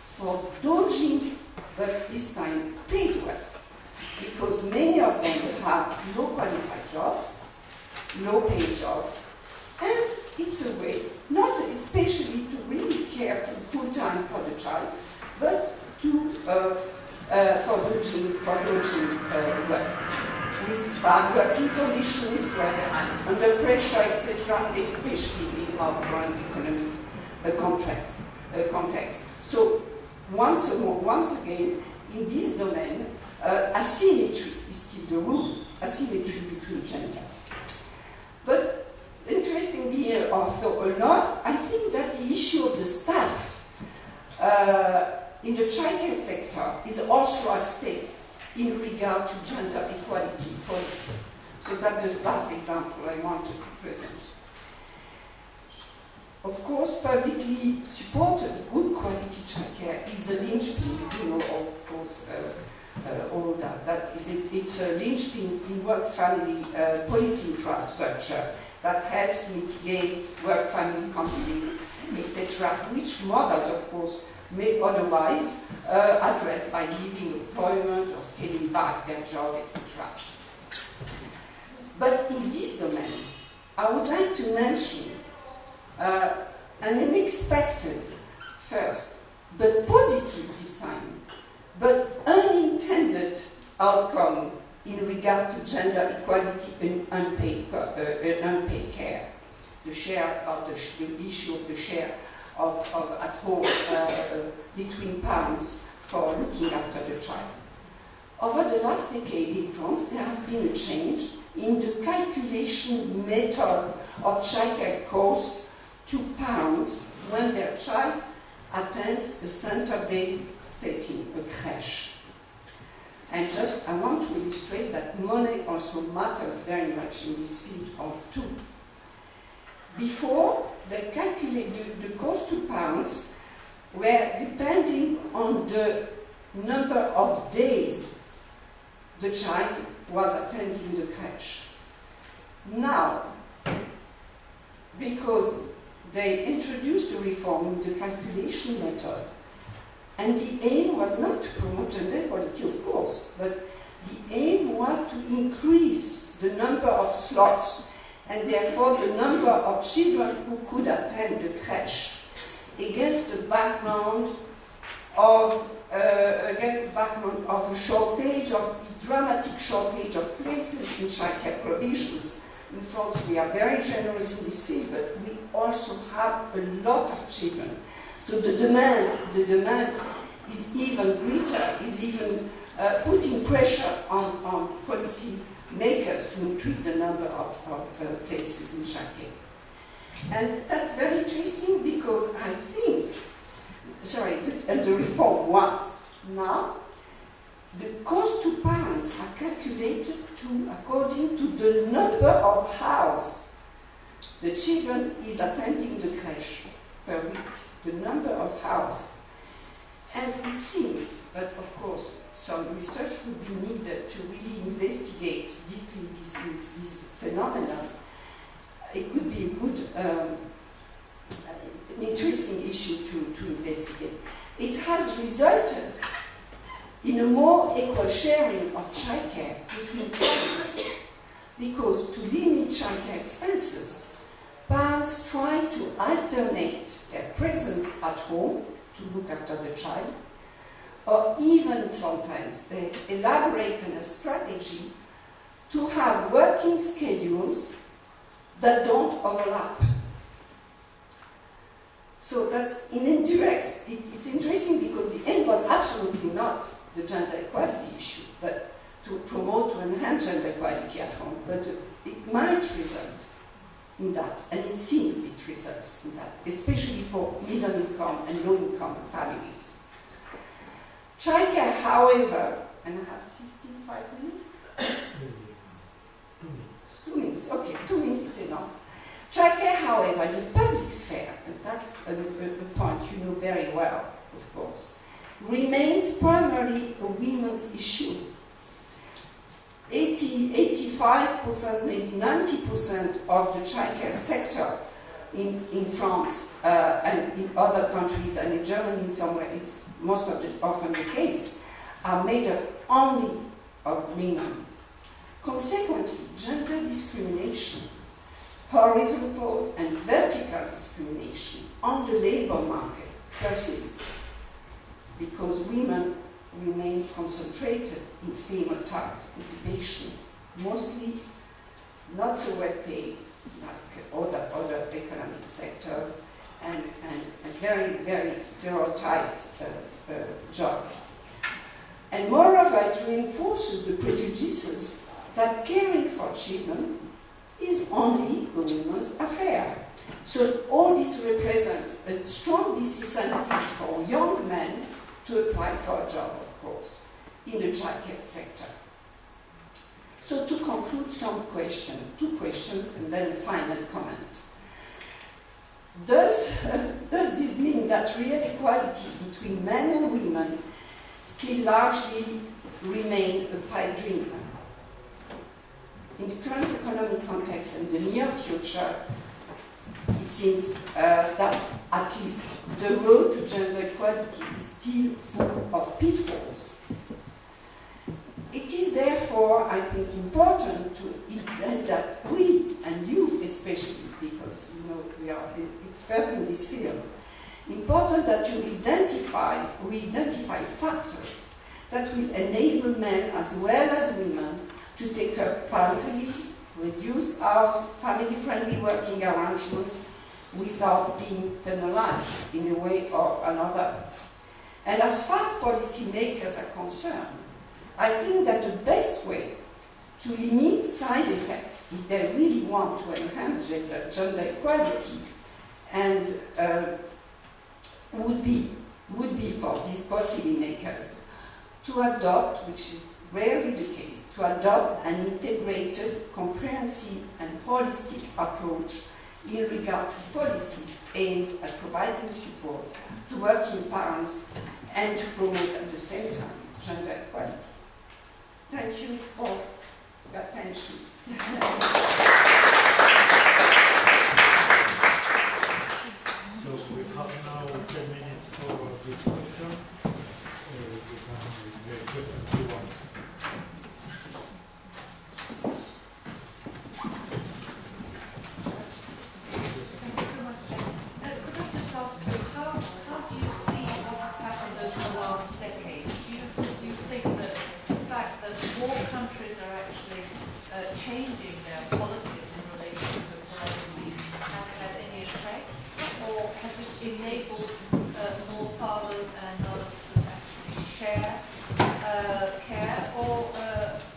for dodging, but this time paid work, because many of them have low qualified jobs, low paid jobs, and it's a way, not especially to really care full-time for the child, but to for dodging work, with bad working conditions, where they are under pressure, etc., especially in our current economic context. So once again, in this domain, asymmetry is still the rule, asymmetry between gender. But interestingly also enough, I think that the issue of the staff in the childcare sector is also at stake in regard to gender equality policies. So that's the last example I wanted to present. Of course, publicly supported good quality childcare is a linchpin, of course, all that. It's a linchpin in work-family policy infrastructure that helps mitigate work-family conflict, etc., which mothers, of course, may otherwise address by leaving employment or scaling back their job, etc. But in this domain, I would like to mention an unexpected first, but positive this time, but unintended outcome in regard to gender equality in unpaid care. The share of the issue of the share of at home between parents for looking after the child. Over the last decade in France, there has been a change in the calculation method of childcare cost to parents when their child attends a center-based setting, a crèche. And I want to illustrate that money also matters very much in this field too. Before, they calculated the cost to parents were depending on the number of days the child was attending the crèche. Now, because they introduced a reform in the calculation method, and the aim was not to promote gender equality, of course, but the aim was to increase the number of slots and therefore the number of children who could attend the crèche against the background of a shortage, of dramatic shortage of places in childcare provisions. In France, we are very generous in this field, but we also have a lot of children. So the demand is even greater, is even putting pressure on policy makers to increase the number of places in childcare. And that's very interesting because I think the reform was. Now, the cost to parents are calculated according to the number of hours the children is attending the crèche per week, the number of hours. And it seems that, of course, some research would be needed to really investigate deeply this phenomenon. It could be a good, an interesting issue to investigate. It has resulted in a more equal sharing of childcare between parents, because to limit childcare expenses, parents try to alternate their presence at home to look after the child, or even sometimes they elaborate on a strategy to have working schedules that don't overlap. So that's in indirect. It's interesting because the aim was absolutely not the gender equality issue, but to promote, to enhance gender equality at home, but it might result in that, and it seems it results in that, especially for middle income and low income families. Childcare, however, and I have 5 minutes? 2 minutes, okay, 2 minutes is enough. Childcare, however, in the public sphere, and that's a point you know very well, of course, remains primarily a women's issue. 85%, maybe 90% of the childcare sector in France and in other countries, and in Germany somewhere, it's often the case, are made up only of women. Consequently, gender discrimination, horizontal and vertical discrimination on the labor market persists because women remain concentrated in female-type occupations, mostly not so well paid like other economic sectors, and very, very stereotyped jobs. And moreover, it reinforces the prejudices that caring for children is only a woman's affair. So all this represents a strong disincentive for young men to apply for a job, of course, in the childcare sector. So to conclude, some questions, 2 questions, and then a final comment. Does this mean that real equality between men and women still largely remain a pipe dream? In the current economic context and the near future, it seems that at least the road to gender equality is still full of pitfalls. It is therefore, I think, important to that we, and you especially, because you know we are experts in this field, important that we identify factors that will enable men as well as women to take up parental leaves, reduced hours, family-friendly working arrangements without being penalized in a way or another. And as far as policymakers are concerned, I think that the best way to limit side effects, if they really want to enhance gender equality, and would be for these policymakers to adopt, which is rarely the case, to adopt an integrated, comprehensive and holistic approach in regard to policies aimed at providing support to working parents and to promote at the same time gender equality. Thank you for your attention. So we have now 10 minutes for discussion. Changing their policies in relation to parental leave has had any effect, or has this enabled more fathers and mothers to actually share care, or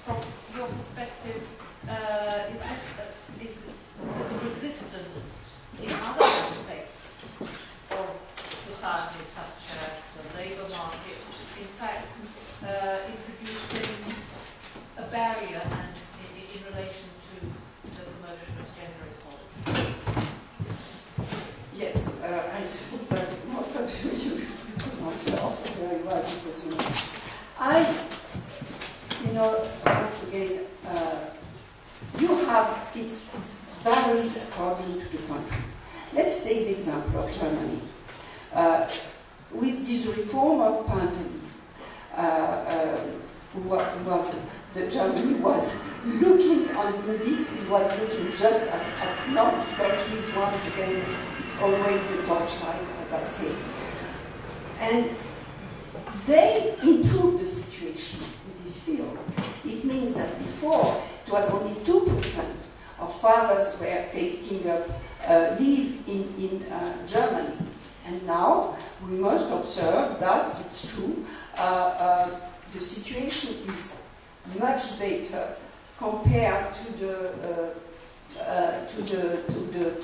from your perspective, is the resistance in other aspects of society, such as answer also very well because, once again, you have, it varies according to the countries. Let's take the example of Germany. With this reform of parental leave, Germany was looking on this, it was looking just at Nordic countries. Once again, it's always the torchlight, as I say. And they improved the situation in this field. It means that before, it was only 2% of fathers were taking up leave in Germany. And now, we must observe that it's true, the situation is much better compared to the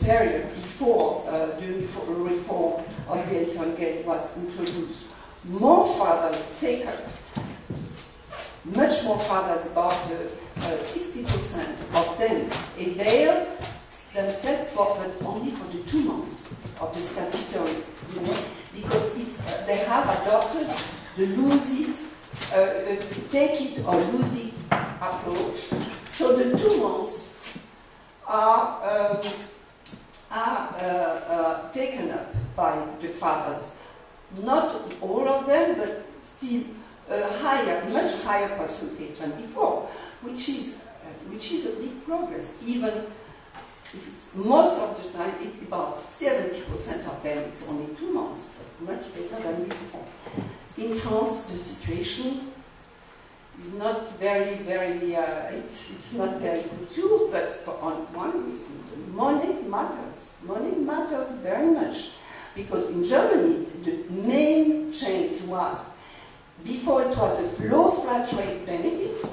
period before the reform of the Elton Gate was introduced. More fathers take up, much more fathers, about 60% of them avail themselves but only for the 2 months of the statutory, because they have adopted the lose it, take it or lose it approach. So the 2 months are taken up by the fathers. Not all of them, but still a much higher percentage than before, which is a big progress. Even if it's most of the time, it's about 70% of them, it's only 2 months, but much better than before. In France, the situation is not very, it's not very good too, but on one reason, the money matters. Money matters very much, because in Germany, the main change was, before it was a low flat rate benefit,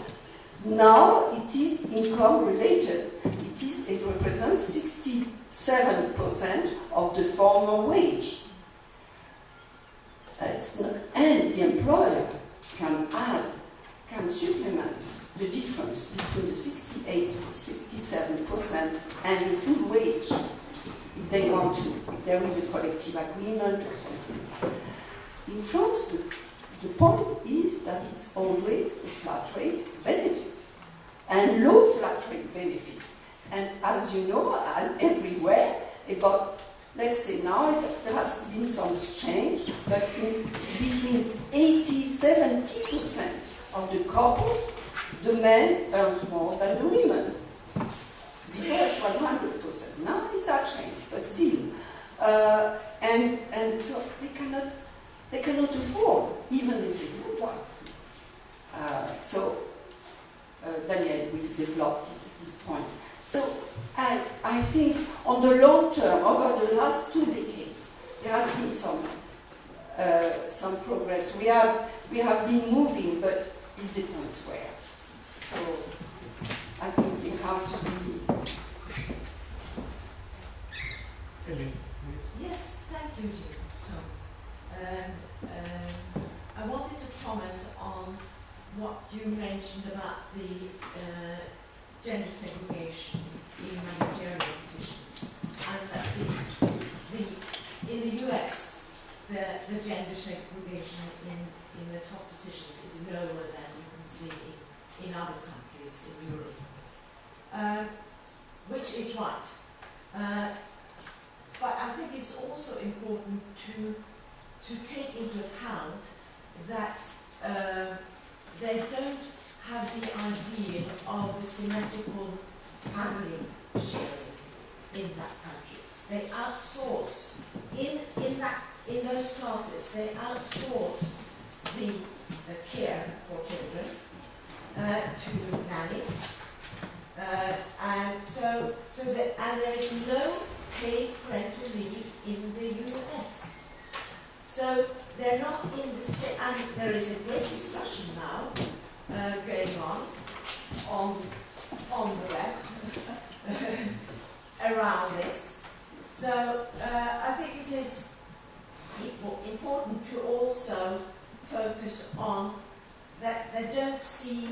now it is income related. It represents 67% of the former wage. And the employer can supplement the difference between the 68 to 67% and the full wage, if they want to, if there is a collective agreement or something. In France, the point is that it's always a flat rate benefit and low flat rate benefit. And as you know, everywhere, about, let's say now there has been some change, but between 80–70% of the couples, the men earns more than the women. Before it was 100%. Now it's a change, but still. And so they cannot afford, even if they would like to. Daniel will develop this point. So I think on the long term, over the last 2 decades, there has been some progress. We have been moving, but it depends where. So I think we have to be. Yes, thank you, Jeanne. I wanted to comment on what you mentioned about the gender segregation in managerial positions, and that in the US, the gender segregation in the top positions is lower than you can see in other countries in Europe, which is right. But I think it's also important to take into account that they don't have the idea of the symmetrical family sharing in that country. They outsource in those classes. They outsource the care for children to nannies, and there is no paid parental leave in the US. So they're not in the same, and there is a great discussion now going on the web around this. So I think it is important to also focus on that they don't see,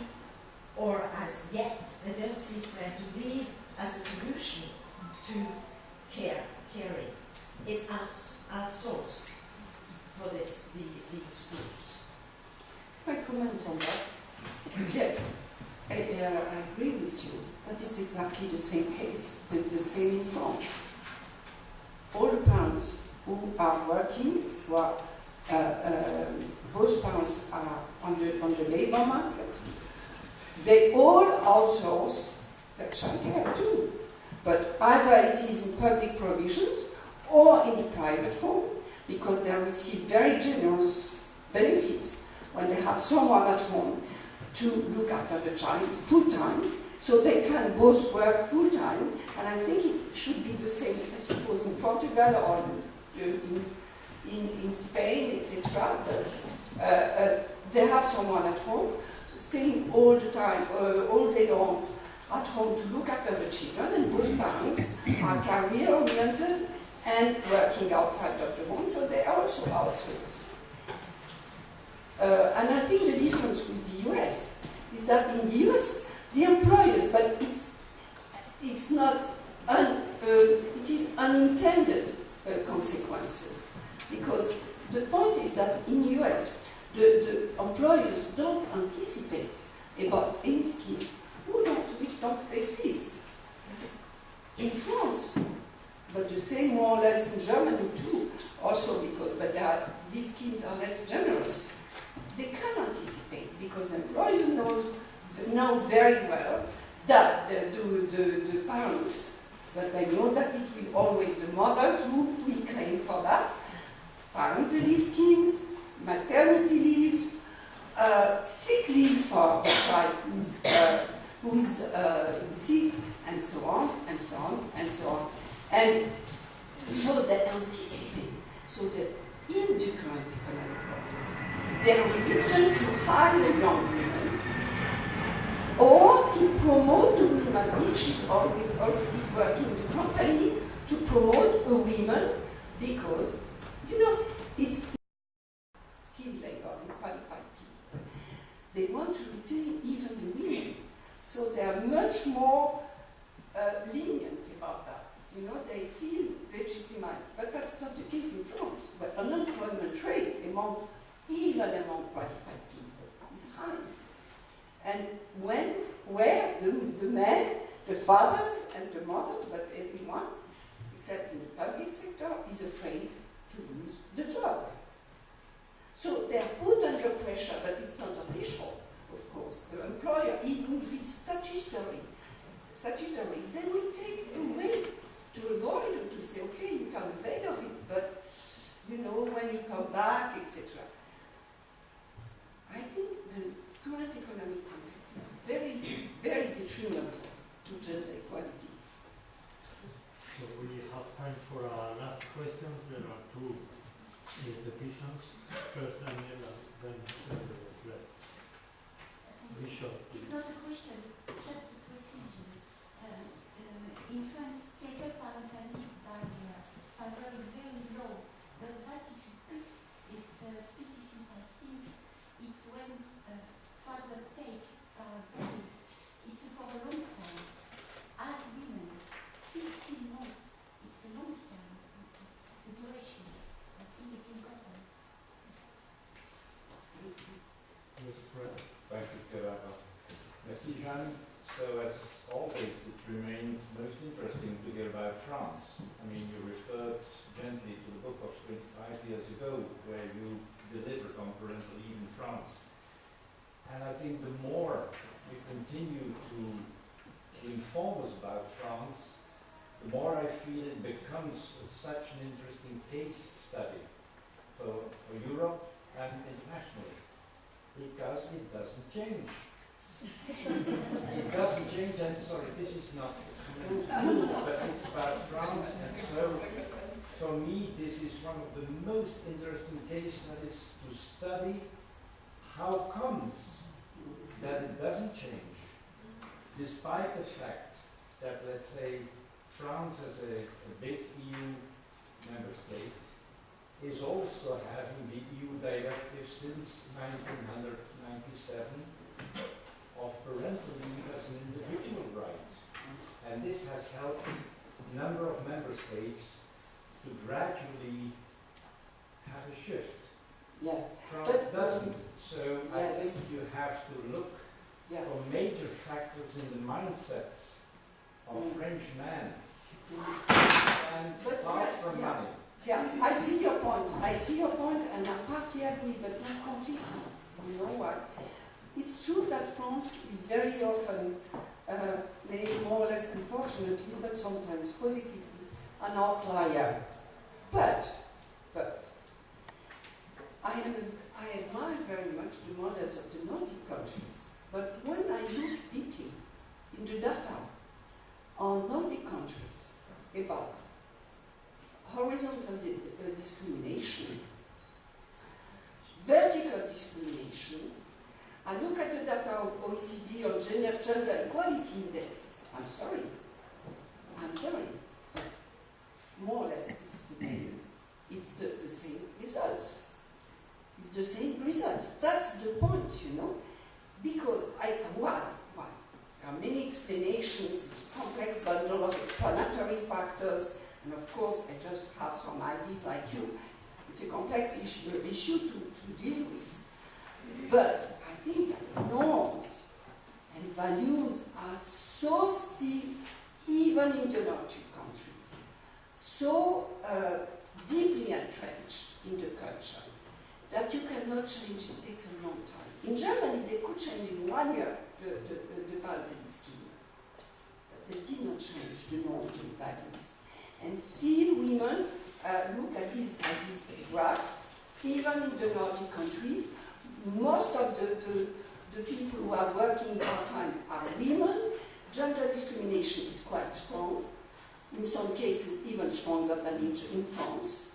or as yet, they don't see parental leave as a solution to caring. It's outsourced. for these groups. I comment on that. Yes, I agree with you. That is exactly the same case, the same in France. All the parents who are working, who are, both parents are on the labor market, they all outsource their childcare too. But either it is in public provisions or in the private home, because they receive very generous benefits when they have someone at home to look after the child full-time, so they can both work full-time. And I think it should be the same, I suppose, in Portugal or in Spain, etc. But they have someone at home, staying all the time, all day long at home to look after the children, and both parents are career-oriented and working outside of the home, so they are also outsourced. And I think the difference with the US is that in the US, the employers, but it's not, it is unintended consequences. Because the point is that in the US, the employers don't anticipate about any schemes which don't exist. In France, but the same more or less in Germany too, also because, but these schemes are less generous. They can anticipate because the employers know very well that the parents, but they know that it will always the mothers who will claim for that. Parental leave schemes, maternity leaves, sick leave for a child who is sick, and so on, and so on, and so on. And so they anticipate, so that in the current economic problems, they are reluctant to hire young women or to promote the women, which is always already working in the company, to promote a woman because, you know, it's skilled labor and qualified people. They want to retain even the women. So they are much more lenient about that. You know, they feel legitimized. But that's not the case in France. But unemployment rate even among qualified people is high. And where the men, the fathers and the mothers, but everyone, except in the public sector, is afraid to lose the job. So they are put under pressure, but it's not official, of course. The employer, even if it's statutory, they will take a way to avoid it, to say, okay, you can avail of it, but you know, when you come back, etc. I think the current economic context is very, very detrimental to gender equality. So we have time for our last questions. There are two petitions. First Daniel, then Fred. Bishop, please. It's not a question, it's just a procedure. In France, take-up parental leave by father is very low, but what is specific, I think, it's when father take parental leave, it's for a long time. As women, 15 months, it's a long time, the duration. I think it's important. Yes, Fred. Thank you, Karin. Merci, Jeanne. So as always, it remains most interesting to hear about France. I mean, you referred gently to the book of 25 years ago, where you delivered on parental leave in France. And I think the more you continue to inform us about France, the more I feel it becomes such an interesting case study for Europe and internationally, because it doesn't change. It doesn't change, and sorry, this is not but it's about France, and so for me this is one of the most interesting case studies to study how comes that it doesn't change, despite the fact that, let's say, France as a big EU member state is also having the EU directive since 1997 of parental leave as an individual right. And this has helped a number of member states to gradually have a shift to look Yeah. for major factors in the mindsets of French men. And But apart from yeah. money. Yeah, I see your point. I see your point, and I partly agree, but not completely. You know why? It's true that France is very often, maybe more or less unfortunately, but sometimes positively, an outlier. But, I admire very much the models of the Nordic countries. But when I look deeply in the data on Nordic countries about horizontal discrimination, vertical discrimination, I look at the data of OECD on gender equality index. I'm sorry, but more or less it's the same results. It's the same results. That's the point, you know, because why? There are many explanations. It's a complex bundle of explanatory factors. And of course, I just have some ideas like you. It's a complex issue to deal with. But I think that norms and values are so stiff, even in the Nordic countries, so deeply entrenched in the culture, that you cannot change. It takes a long time. In Germany, they could change in 1 year the parenting scheme. But they did not change the norms and values. And still women, look at this graph, even in the Nordic countries, most of the people who are working part-time are women. Gender discrimination is quite strong, in some cases even stronger than in France.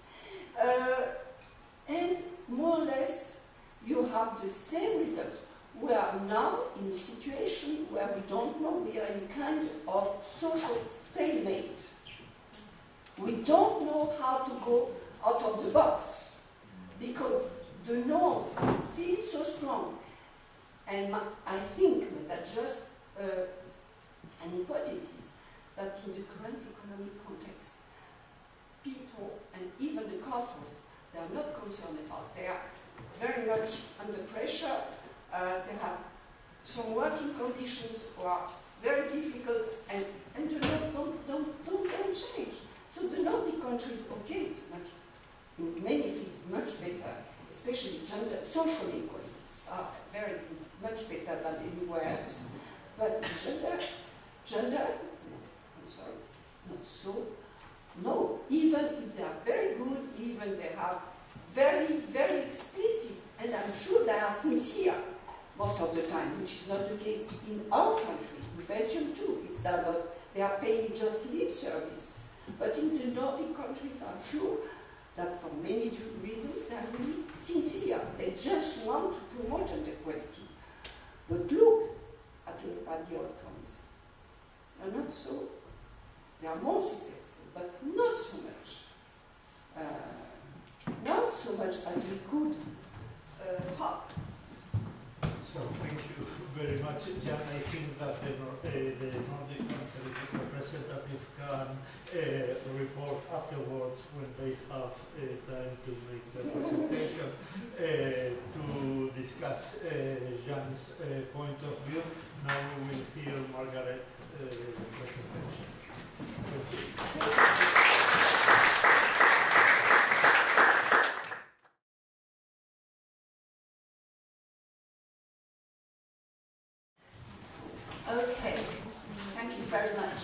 And more or less, you have the same result. We are now in a situation where we don't know, we are in kind of social stalemate. We don't know how to go out of the box because the norms are still so strong. And I think, but that's just an hypothesis, that in the current economic context, people and even the couples, they are not concerned about. They are very much under pressure. They have some working conditions who are very difficult, and the norms don't change. So the Nordic countries, okay, it's much, in many fields, much better, especially social inequalities are very much better than anywhere else. But gender, I'm sorry, it's not so. No, even if they are very good, even they have very, very explicit, and I'm sure they are sincere most of the time, which is not the case in our countries, in Belgium too. It's not that they are paying just lip service. But in the Nordic countries, I'm sure that for many reasons they are really sincere. They just want to promote gender equality. But look at the outcomes. They are not so. They are more successful, but not so much. Not so much as we could hope. So thank you very much, Jeanne. I think that the Nordic country representative can report afterwards when they have time to make the presentation to discuss Jeanne's point of view. Now we will hear Margaret presentation. Thank you. Okay, thank you very much.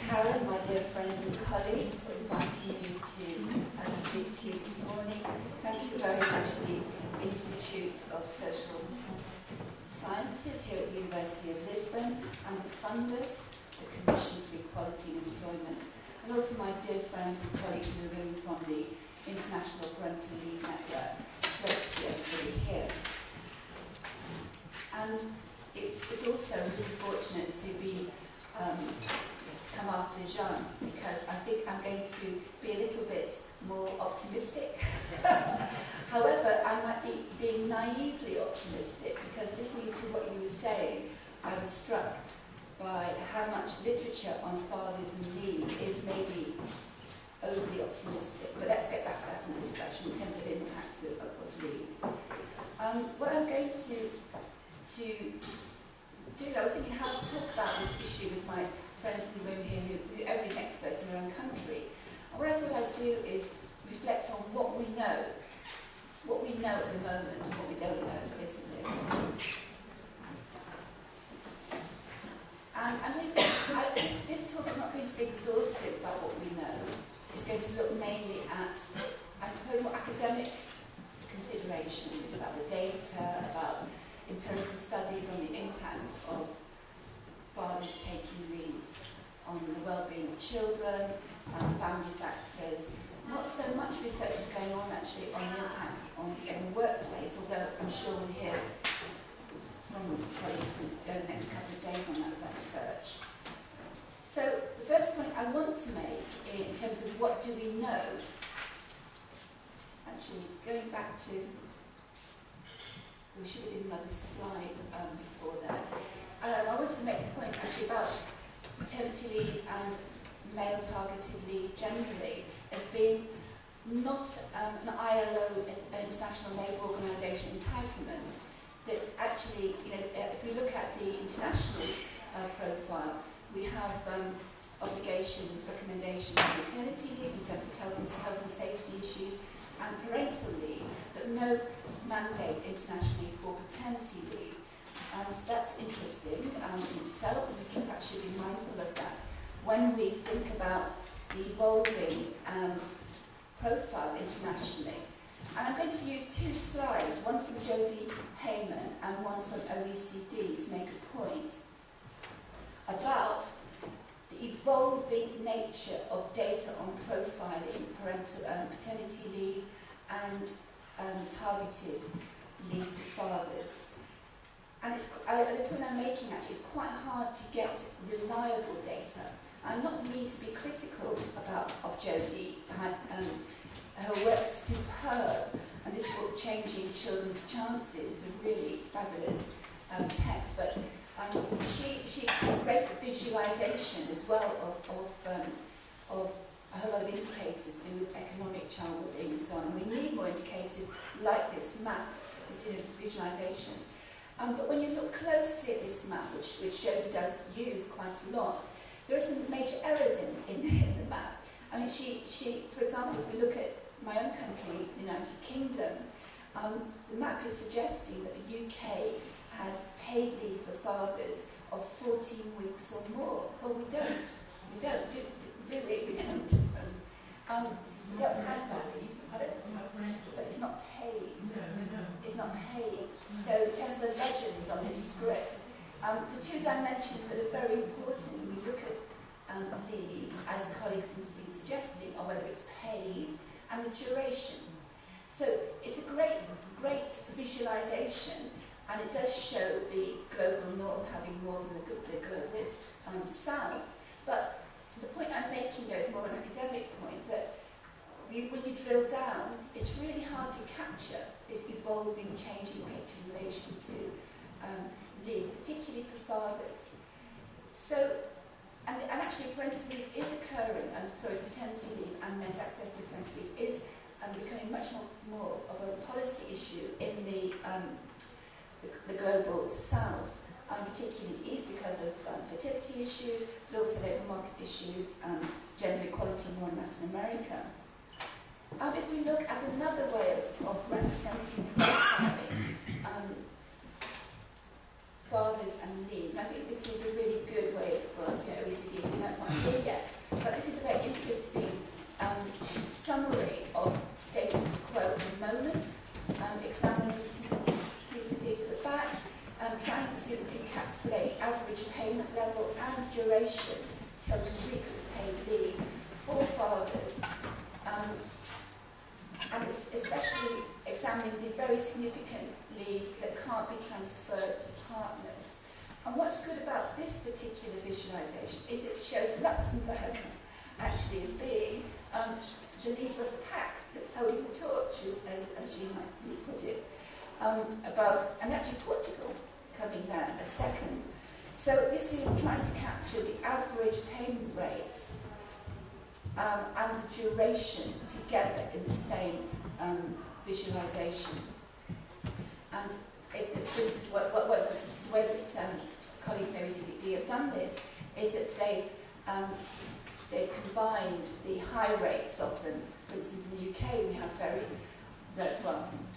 Karin, my dear friend and colleague, for inviting me to speak to you this morning. Thank you very much to the Institute of Social Sciences here at the University of Lisbon and the funders, the Commission for Equality and Employment, and also my dear friends and colleagues in the room from the International Grant and Leave Network. Great to see everybody here. And it's also really fortunate to be to come after Jeanne, because I think I'm going to be a little bit more optimistic. However, I might be being naively optimistic, because listening to what you were saying, I was struck by how much literature on fathers and leave is maybe overly optimistic. But let's get back to that in discussion in terms of impact of leave. What I'm going to to do. I was thinking how to talk about this issue with my friends in the room here who everybody's an expert in their own country. And what I thought I'd do is reflect on what we know at the moment and what we don't know, basically. And this talk is not going to be exhaustive about what we know. It's going to look mainly at, I suppose, more academic considerations about the data, about empirical studies on the impact of fathers taking leave on the well-being of children, family factors. Not so much research is going on actually on the impact on the workplace, although I'm sure we'll hear from colleagues over the next couple of days on that research. So the first point I want to make in terms of what do we know, actually going back to, we should have done another slide before that. I want to make a point actually about maternity leave and male targeted leave generally as being not an ILO, International Labour Organization entitlement, that actually, if we look at the international profile, we have obligations, recommendations on maternity leave in terms of health and safety issues and parental leave, but no mandate internationally for paternity leave. And that's interesting in itself, and we can actually be mindful of that when we think about the evolving profile internationally. And I'm going to use two slides, one from Jodie Heyman and one from OECD, to make a point about the evolving nature of data on profiling parental paternity leave and targeted leave for fathers. And the point I'm making actually is quite hard to get reliable data. I'm not mean to be critical of Jodie. Her work's superb, and this book, Changing Children's Chances, is a really fabulous text, but she has a great visualization as well of a whole lot of indicators to do with economic child well-being and so on. And we need more indicators like this map, this visualization. But when you look closely at this map, which Jodie does use quite a lot, there are some major errors in the map. I mean, she, for example, if we look at my own country, the United Kingdom, the map is suggesting that the UK has paid leave for fathers of 14 weeks or more. Well, we don't. We don't, do we? We don't. We don't have that leave. But it's not paid. It's not paid. So in terms of the legends on this script, the two dimensions that are very important when we look at leave, as colleagues have been suggesting, are whether it's paid and the duration. So it's a great visualization, and it does show the global north having more than the global south. But the point I'm making there is more an academic point, that when you drill down, it's really hard to capture this evolving, changing picture in relation to leave, particularly for fathers. So, and actually parental leave is occurring, paternity leave and men's access to parental leave is becoming much more of a policy issue in the global south, particularly in the east because of fertility issues, but also labour market issues, gender equality more in Latin America. If we look at another way of representing profiling fathers and leave, and I think this is a really good way of, OECD, it's not here yet, but this is a very interesting summary of status quo at the moment, examining, you can see it at the back, trying to encapsulate average payment level and duration, total weeks of paid leave for fathers, and especially examining the very significant leave that can't be transferred to partners. And what's good about this particular visualization is it shows Luxembourg actually as being the leader of the pack that's holding the torch, as you might put it, above, and actually Portugal coming there a second. So this is trying to capture the average payment rates and the duration together in the same visualization. And for instance, the way that colleagues in OECD have done this is that they've combined the high rates of them. For instance, in the UK, we have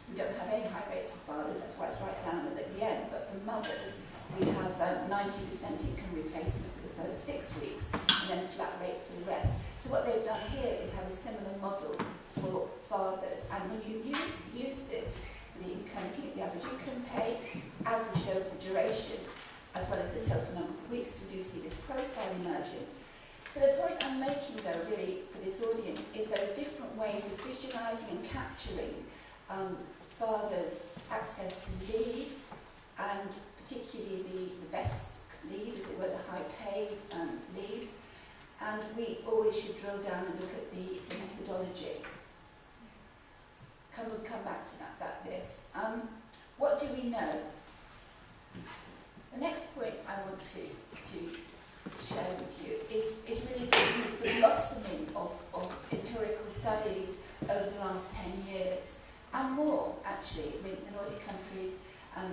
we don't have any high rates for fathers, that's why it's right down at the end, but for mothers, we have 90% income replacement for the first 6 weeks, and then a flat rate for the rest. So what they've done here is have a similar model for fathers, and when you use this for the income, the average income pay, averaged over the duration, as well as the total number of weeks, we do see this profile emerging. So the point I'm making, though, really, for this audience, is there are different ways of visualising and capturing fathers' access to leave, and particularly the best leave, as it were, the high-paid leave. And we always should drill down and look at the methodology. We'll come back to this. What do we know? The next point I want to share with you is really the blossoming of empirical studies over the last 10 years, and more, actually. I mean, the Nordic countries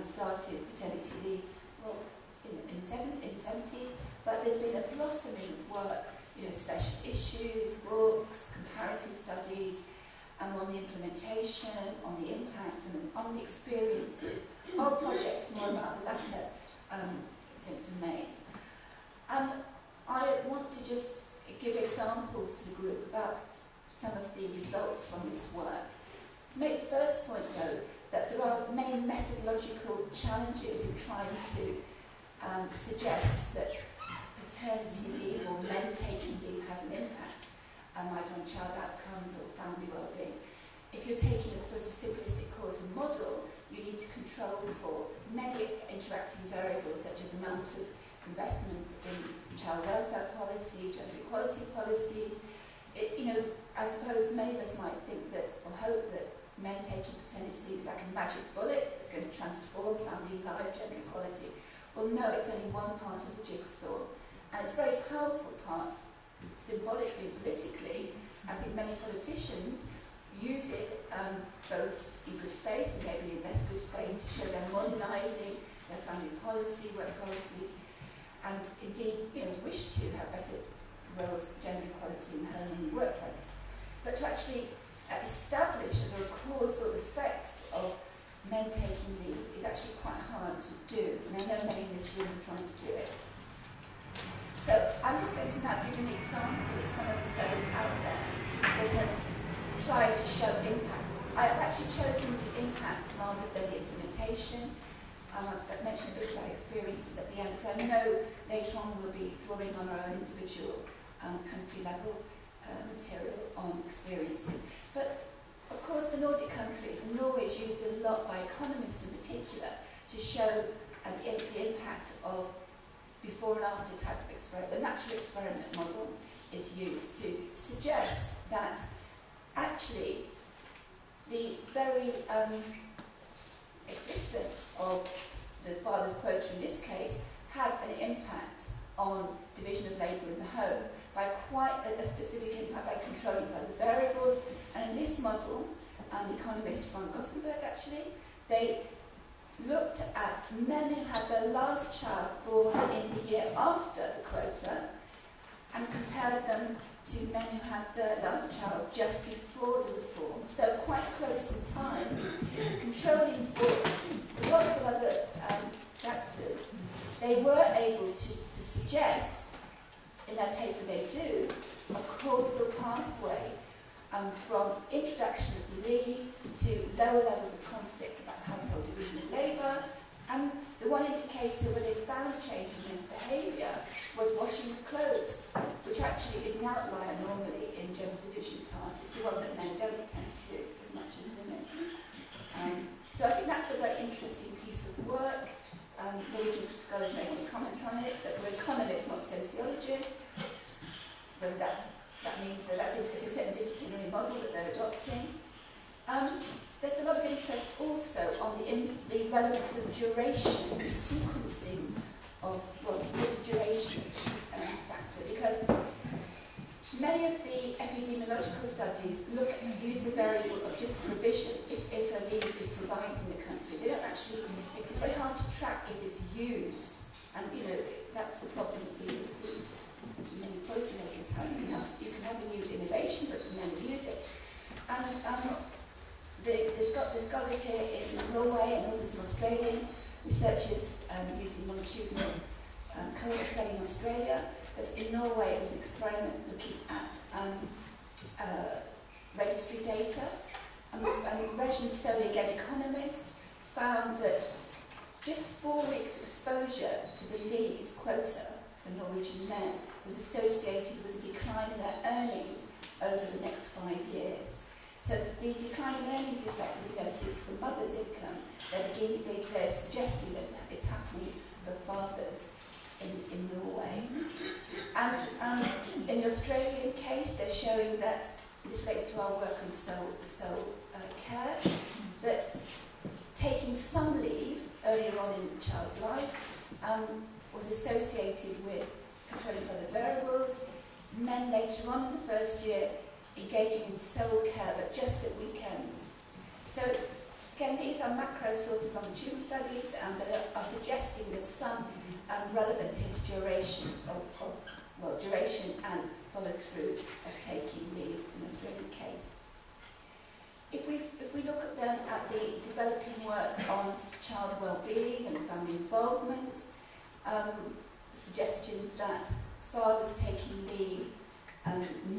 started paternity leave, well, in the 70s, but there's been a blossoming of work, special issues, books, comparative studies, on the implementation, on the impact, and on the experiences of projects, more about the latter domain. And I want to just give examples to the group about some of the results from this work. To make the first point, though, that there are many methodological challenges in trying to suggest that paternity leave or men taking leave has an impact, either on child outcomes or family well-being. If you're taking a sort of simplistic cause and model, you need to control for many interacting variables, such as amount of investment in child welfare policy, gender equality policies. I suppose many of us might think that, or hope that, men taking paternity leave is like a magic bullet that's going to transform family life, gender equality. Well, no, it's only one part of the jigsaw, and it's a very powerful part, symbolically, politically. I think many politicians use it both in good faith and maybe in less good faith to show they're modernising their family policy, work policies, and indeed, wish to have better roles of gender equality in the home and the workplace. But to actually establish that there are causal effects of men taking leave is actually quite hard to do, and I know many in this room are trying to do it. So I'm just going to now give an example of some of the studies out there that have tried to show impact. I've actually chosen the impact rather than the implementation. I've mentioned a bit about experiences at the end, because I know later on we'll be drawing on our own individual country level material on experiences. But of course the Nordic countries, and Norway is used a lot by economists in particular, to show the impact of before and after type of experiment. The natural experiment model is used to suggest that actually the very existence of the father's quota in this case had an impact on division of labour in the home, by quite a specific impact by controlling further variables. And in this model, economists from Gothenburg actually, they looked at men who had their last child born in the year after the quota and compared them to men who had their last child just before the reform, so quite close in time, controlling for lots of other factors. They were able to suggest, in their paper they do, a causal pathway from introduction of the leave to lower levels of conflict about household division of labour. And the one indicator where they found change in men's behaviour was washing of clothes, which actually is an outlier normally in gender division tasks. It's the one that men don't tend to do as much as women. So I think that's a very interesting piece of work. Norwegian scholars may want to comment on it, but we're economists, not sociologists. So that means that it's a certain disciplinary model that they're adopting. There's a lot of interest also on the relevance of duration, the sequencing of the duration factor, because Many of the epidemiological studies use the variable of just provision if a leave is provided in the country. They don't actually, it's very hard to track if it's used. And that's the problem that we see many policymakers have. You can have a new innovation, but you never use it. And the scholars here in Norway and also some Australian researchers using longitudinal cohort study in Australia. But in Norway, it was an experiment looking at registry data. And Regin study, again, economists, found that just 4 weeks exposure to the leave quota for Norwegian men was associated with a decline in their earnings over the next 5 years. So the decline in earnings effect we noticed for mothers' income, they're suggesting that it's happening for fathers in Norway. And in the Australian case, they're showing that, this relates to our work on soul care, that taking some leave earlier on in the child's life was associated with controlling other variables. Men later on in the first year engaging in soul care, but just at weekends. So again, these are macro sorts of longitudinal studies that are suggesting there's some relevance here to duration duration and follow through of taking leave in the Australian case. If we look then at the developing work on child well-being and family involvement, suggestions that fathers taking leave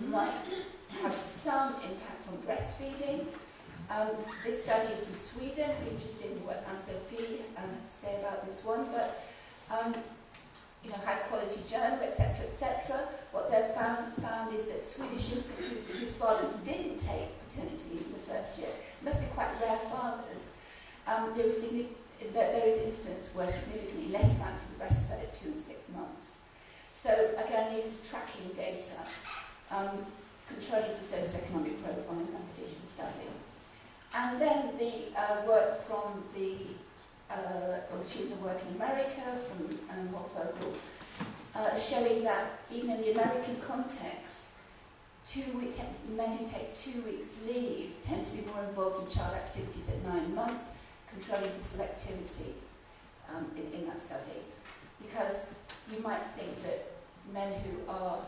might have some impact on breastfeeding. This study is from Sweden. I'd be interested in what Anne-Sophie has to say about this one, but high quality journal, etc., etc. What they've found is that Swedish infants whose fathers didn't take paternity leave in the first year, must be quite rare fathers. Those infants were significantly less likely to be breastfed at 2 and 6 months. So again, this is tracking data, controlling for socioeconomic profile in that particular study. And then the work from the longitudinal work in America, from Wolfvogel, showing that even in the American context, men who take 2 weeks leave tend to be more involved in child activities at 9 months, controlling for selectivity in that study. Because you might think that men who are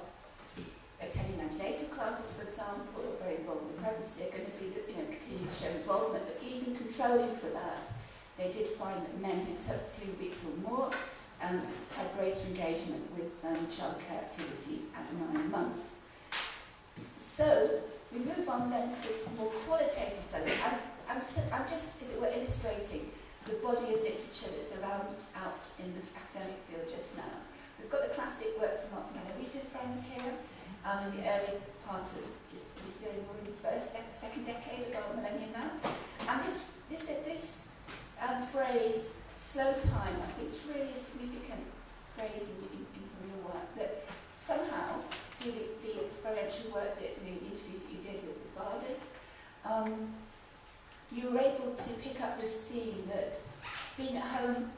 attending antenatal classes, for example, or very involved in pregnancy, are going to be, continue to show involvement, but even controlling for that, they did find that men who took 2 weeks or more had greater engagement with childcare activities at 9 months. So we move on then to the more qualitative study. I'm just, as it were, illustrating the body of literature that's out in the academic field just now. We've got the classic work from our Norwegian friends here, in the early part of, we're still in the second decade of our millennium now. And this phrase, slow time, I think it's really a significant phrase from your work, that somehow, through the experiential work that the interviews that you did with the fathers, you were able to pick up this theme that being at home,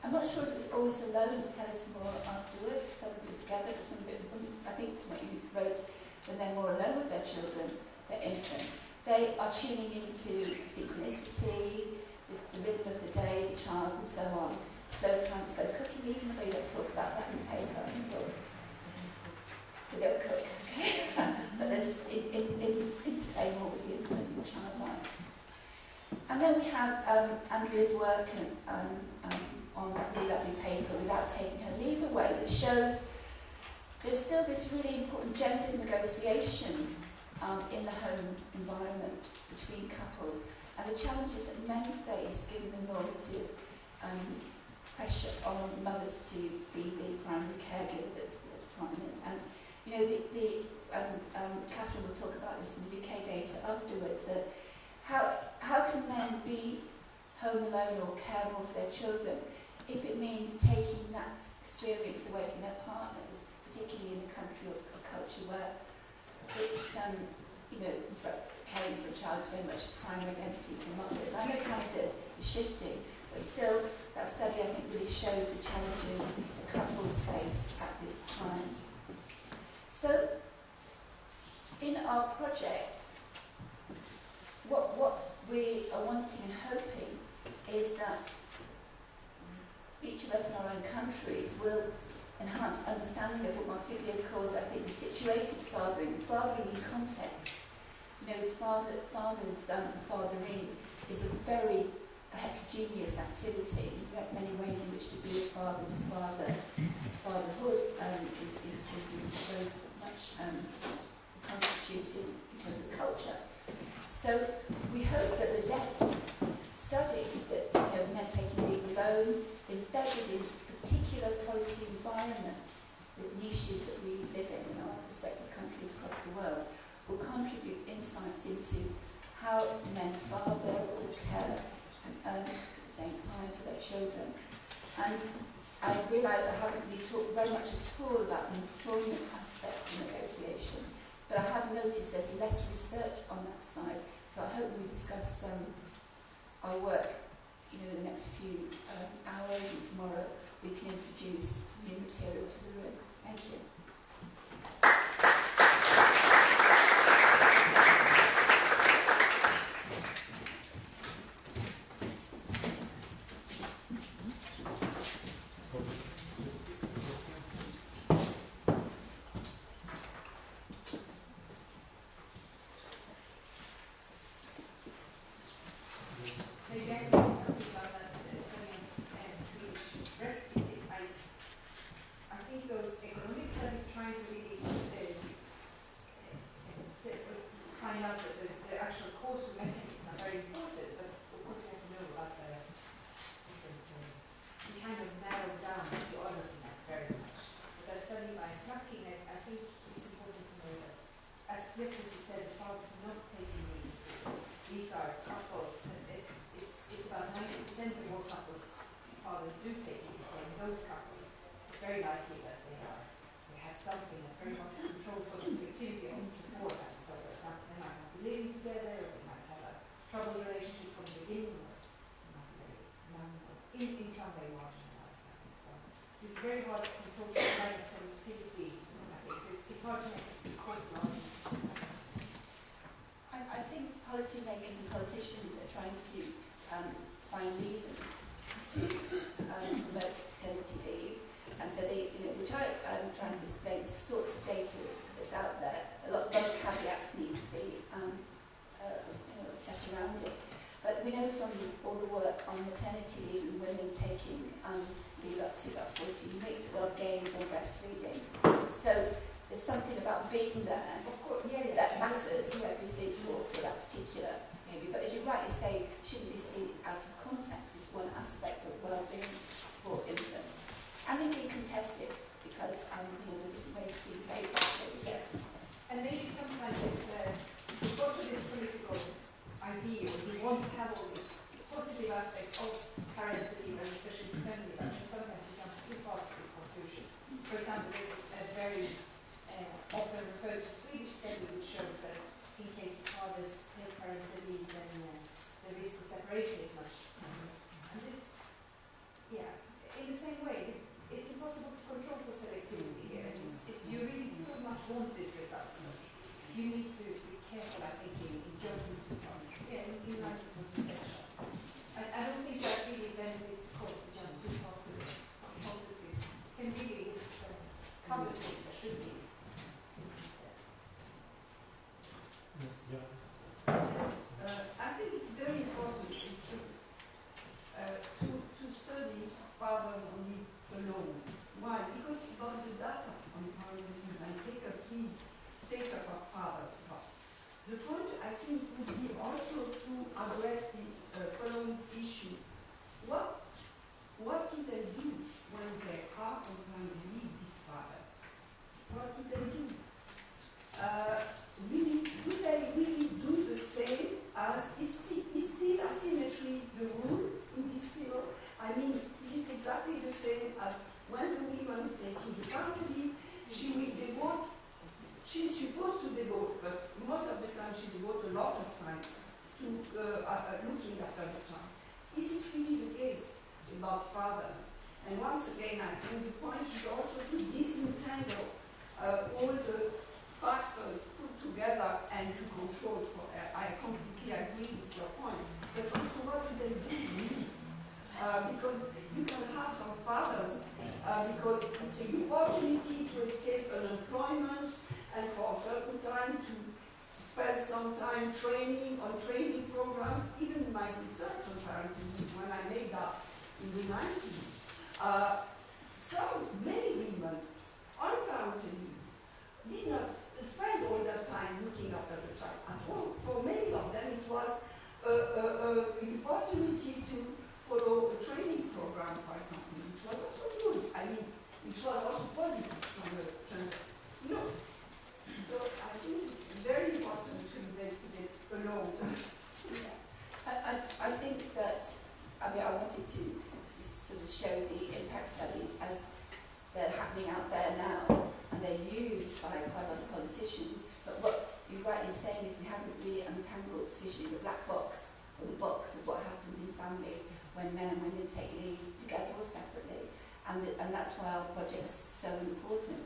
I'm not sure if it was always alone, but tell us more afterwards, some of it was together, some of it, I think from what you wrote, when they're more alone with their children, their infants, they are tuning into synchronicity, the rhythm of the day, the child, and so on. Slow time, slow cooking, even though you don't talk about that in the paper in the book. They don't cook, okay? But there's interplay more with the infant and the child life. And then we have Andrea's work on that really lovely paper, Without Taking Her Leave Away, that shows there's still this really important gender negotiation in the home environment between couples, and the challenges that men face given the normative pressure on mothers to be the primary caregiver that's prominent. And Catherine will talk about this in the UK data afterwards, that how can men be home alone or care more for their children if it means taking that experience away from their partners, particularly in a country or culture where it's, caring for a child is very much a primary identity for mothers. I know Canada is shifting, but still, that study I think really showed the challenges that couples face at this time. So, in our project, what we are wanting and hoping is that each of us in our own countries will enhance understanding of what Marsilio calls, I think, situated fathering, fathering in context. You know, fathering is a very heterogeneous activity. There are many ways in which to be a father to father. Fatherhood is very much constituted in terms of culture. So we hope that the depth studies that men taking leave alone, embedded in particular policy environments with niches that we live in our respective countries across the world, will contribute insights into how men father or care and earn at the same time for their children. And I realise I haven't really talked very much at all about the employment aspect of negotiation, but I have noticed there's less research on that side. So I hope when we discuss our work, in the next few hours and tomorrow, we can introduce new material to the room. Thank you. Policymakers and politicians are trying to find reasons to promote paternity leave, and so they, which I'm trying to display the sorts of data that's out there. A lot of caveats need to be set around it. But we know from all the work on maternity leave and women taking leave up to about 14 weeks, a lot of gains on breastfeeding. So there's something about being there, of course, that matters, obviously, for that particular maybe. But as you rightly say, shouldn't be seen out of context as one aspect of well-being for infants. And indeed contested, because there are different ways to be paid back every year. And maybe sometimes it's because of this political idea, we want to have all these positive aspects of parental leave and especially paternity leave, and sometimes you jump too fast to these conclusions. For example, this is a very often referred to Swedish study which shows that in case the fathers take parental leave, then the risk of separation is much smaller. And this, in the same way, it's impossible to control for selectivity here. You really so much want these results. You need to be careful, I think, in jumping too fast. In line with what you said. I don't think that really then is the cause to jump too fast to the positive. Can really cover things that should be. I think it's very important to study fathers only alone. Why? Because we got the data on parental leave and take up of fathers. The point I think would be also to address the following issue. What do they do when they are on parental leave, these fathers? What do they do? Do they really do the same as, is still asymmetry the rule in this field? I mean, is it exactly the same as when the woman is taking the parental leave, she will devote, she's supposed to devote, but most of the time she devotes a lot of time to looking after the child. Is it really the case about fathers? And once again, I think the point is also to disentangle all the factors put together together and to control. I completely agree with your point. But also, what do they do really? Because you can have some fathers, because it's an opportunity to escape unemployment and for a certain time to spend some time training on training programs. Even my research on parenting leave, when I made that in the 90s, so many women on parenting leave did not spend all their time looking after the child at home. For many of them, it was an opportunity to follow a training program, for example, which was also good. I mean, which was also positive from the gender. No. So I think it's very important to investigate alone. I think that, I wanted to sort of show the impact studies as they're happening out there now, and they're used by quite a lot of politicians. But what you're rightly saying is we haven't really untangled sufficiently the black box, or the box of what happens in families when men and women take leave together or separately. And that's why our project's so important.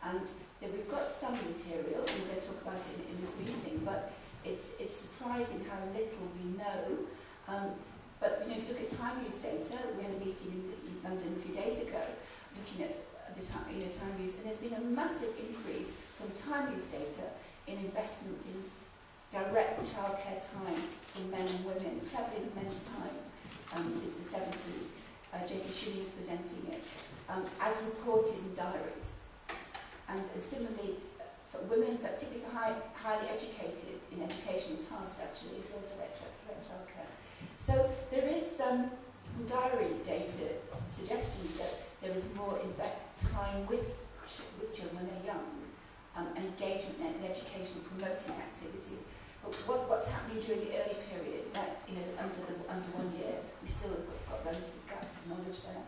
And we've got some material, and we're going to talk about it in this meeting, but it's surprising how little we know. But if you look at time use data, we had a meeting in London a few days ago looking at the time use, and there's been a massive increase from time use data in investment in direct childcare time for men and women, trebling men's time since the 70s. Jeanne was presenting it, as reported in diaries. And similarly, for women, but particularly for highly educated in educational tasks, actually, as well as direct childcare. So there is some diary data suggestions that there is more time with children when they're young, engagement in educational promoting activities. But what's happening during the early period, under 1 year, we still have got relative gaps of knowledge there.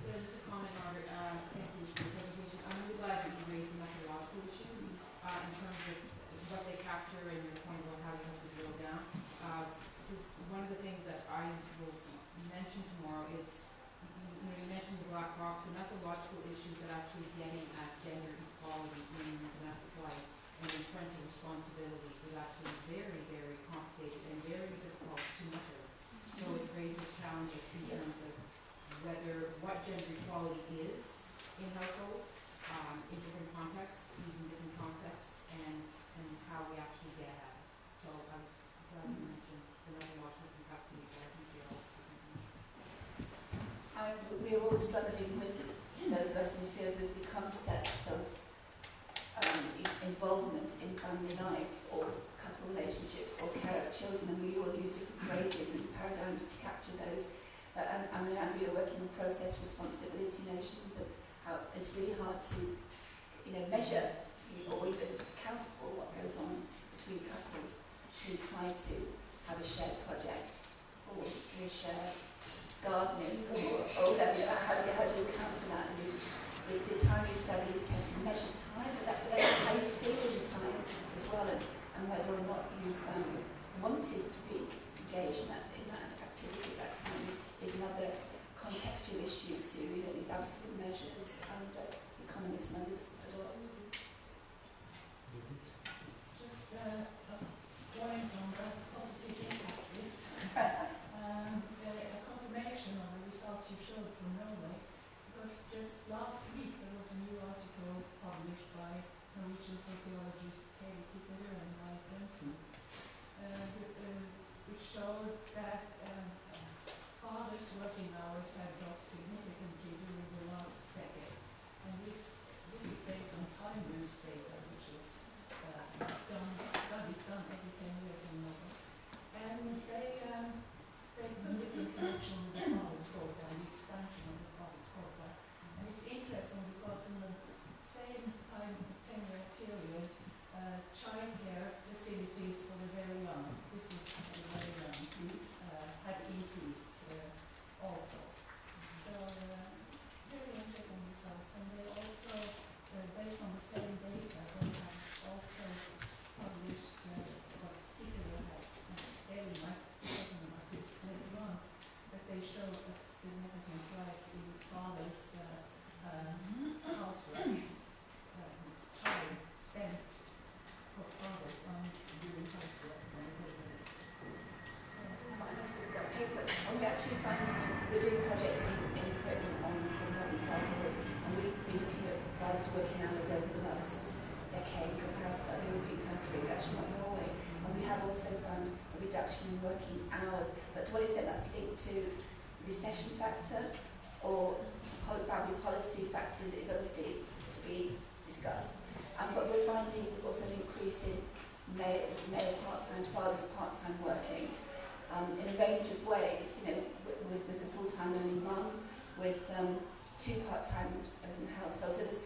Just a comment, Margaret. Thank you for the presentation. I'm really glad that you raised the methodological issues in terms of what they capture and your point about how you have to drill down. Because one of the things that I will mention tomorrow is, you mentioned the black box, the methodological issues that actually getting at gender equality in domestic life and in parental responsibilities is actually very, very complicated and very difficult to measure. So it raises challenges in terms of what gender equality is in households, in different contexts, using different concepts, and how we actually get at it. So I was glad you mentioned the methodological capacities that I think we all We're all struggling with, those of us in the field, with the concepts of involvement in family life, or couple relationships, or care of children, and we all use different phrases and paradigms to capture those. And we are working on process responsibility notions of how it's really hard to measure or even account for what goes on between couples who try to have a shared project or a shared gardening or whatever. How do you account for that? And the time use studies tend to measure time, but that's how you feel in the time as well, and whether or not you've wanted to be engaged in that activity at that time is another contextual issue to these absolute measures that economists and others adopt. just going on the positive impact list. A confirmation of the results you showed from Norway, because just last week there was a new article published by Norwegian sociologists Peter and Maio, which showed that fathers' working hours have dropped significantly during the last decade. And this is based on time we're doing a project in Britain on modern fatherhood, and we've been looking at fathers' working hours over the last decade in comparison to other European countries, actually not Norway. And we have also found a reduction in working hours, but to what extent that's linked to recession factor or family policy factors is obviously to be discussed. But we're finding also an increase in male part-time, fathers part-time working in a range of ways, you know, with a full-time earning mum, with two part-time as in household. So there's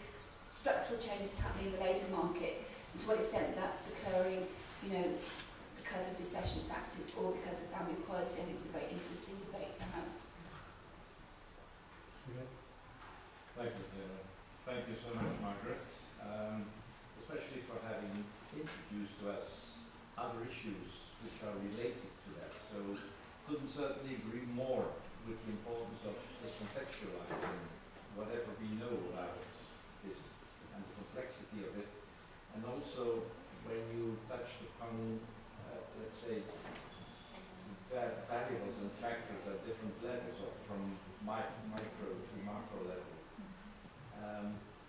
structural changes happening in the labour market, and to what extent that's occurring, you know, because of recession factors or because of family policy, I think it's a very interesting debate to have. Thank you, Fiona. Thank you so much, Margaret, especially for having introduced to us other issues which are related to that. So, couldn't certainly agree more with the importance of contextualizing whatever we know about this and the complexity of it. And also, when you touched upon, let's say, variables and factors at different levels, or from micro to macro level.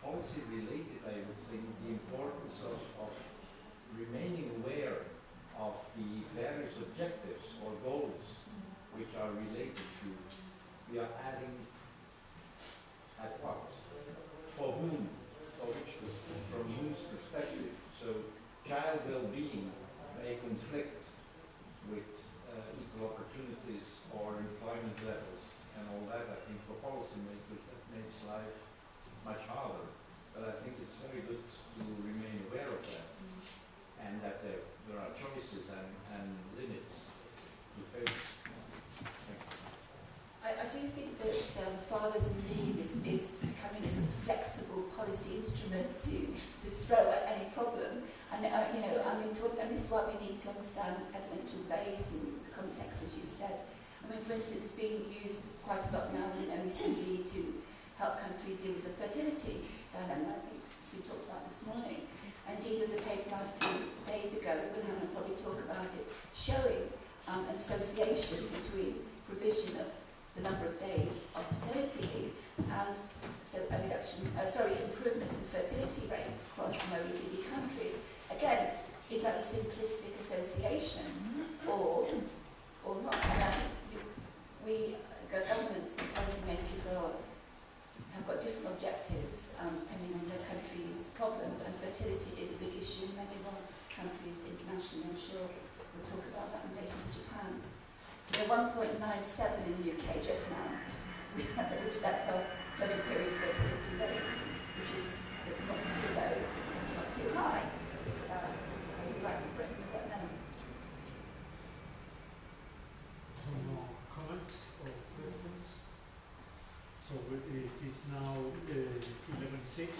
Policy related, I would think, the importance of remaining aware of the various objectives or goals which are related to, we are adding at what, for whom, for which, from whose perspective. So child well-being may conflict with equal opportunities or employment levels and all that. I think for policymakers that makes life much harder. But I think it's very good to remain aware of that and that there are choices and limits to face. I do think that fathers and leave is becoming a sort of flexible policy instrument to throw at any problem. And you know, I mean, and this is why we need to understand evidential base and the context, as you said. I mean, for instance, it's being used quite a lot now in OECD to help countries deal with the fertility dilemma, I think, as we talked about this morning. And indeed, there's a paper out a few days ago, Wilhelm will probably talk about it, showing an association between provision of the number of days of fertility leave and so a reduction, improvements in fertility rates across OECD countries. Again, is that a simplistic association or not? We, governments and policymakers have got different objectives depending on their country's problems, and fertility is a big issue in many of our countries internationally. I'm sure we'll talk about that in relation to Japan. We're 1.97 in the UK just now, which that's our total period fertility rate, which is sort of not too low, not too high, just about maybe right for Britain, I don't know. Some more comments or questions? So it is now 11:06.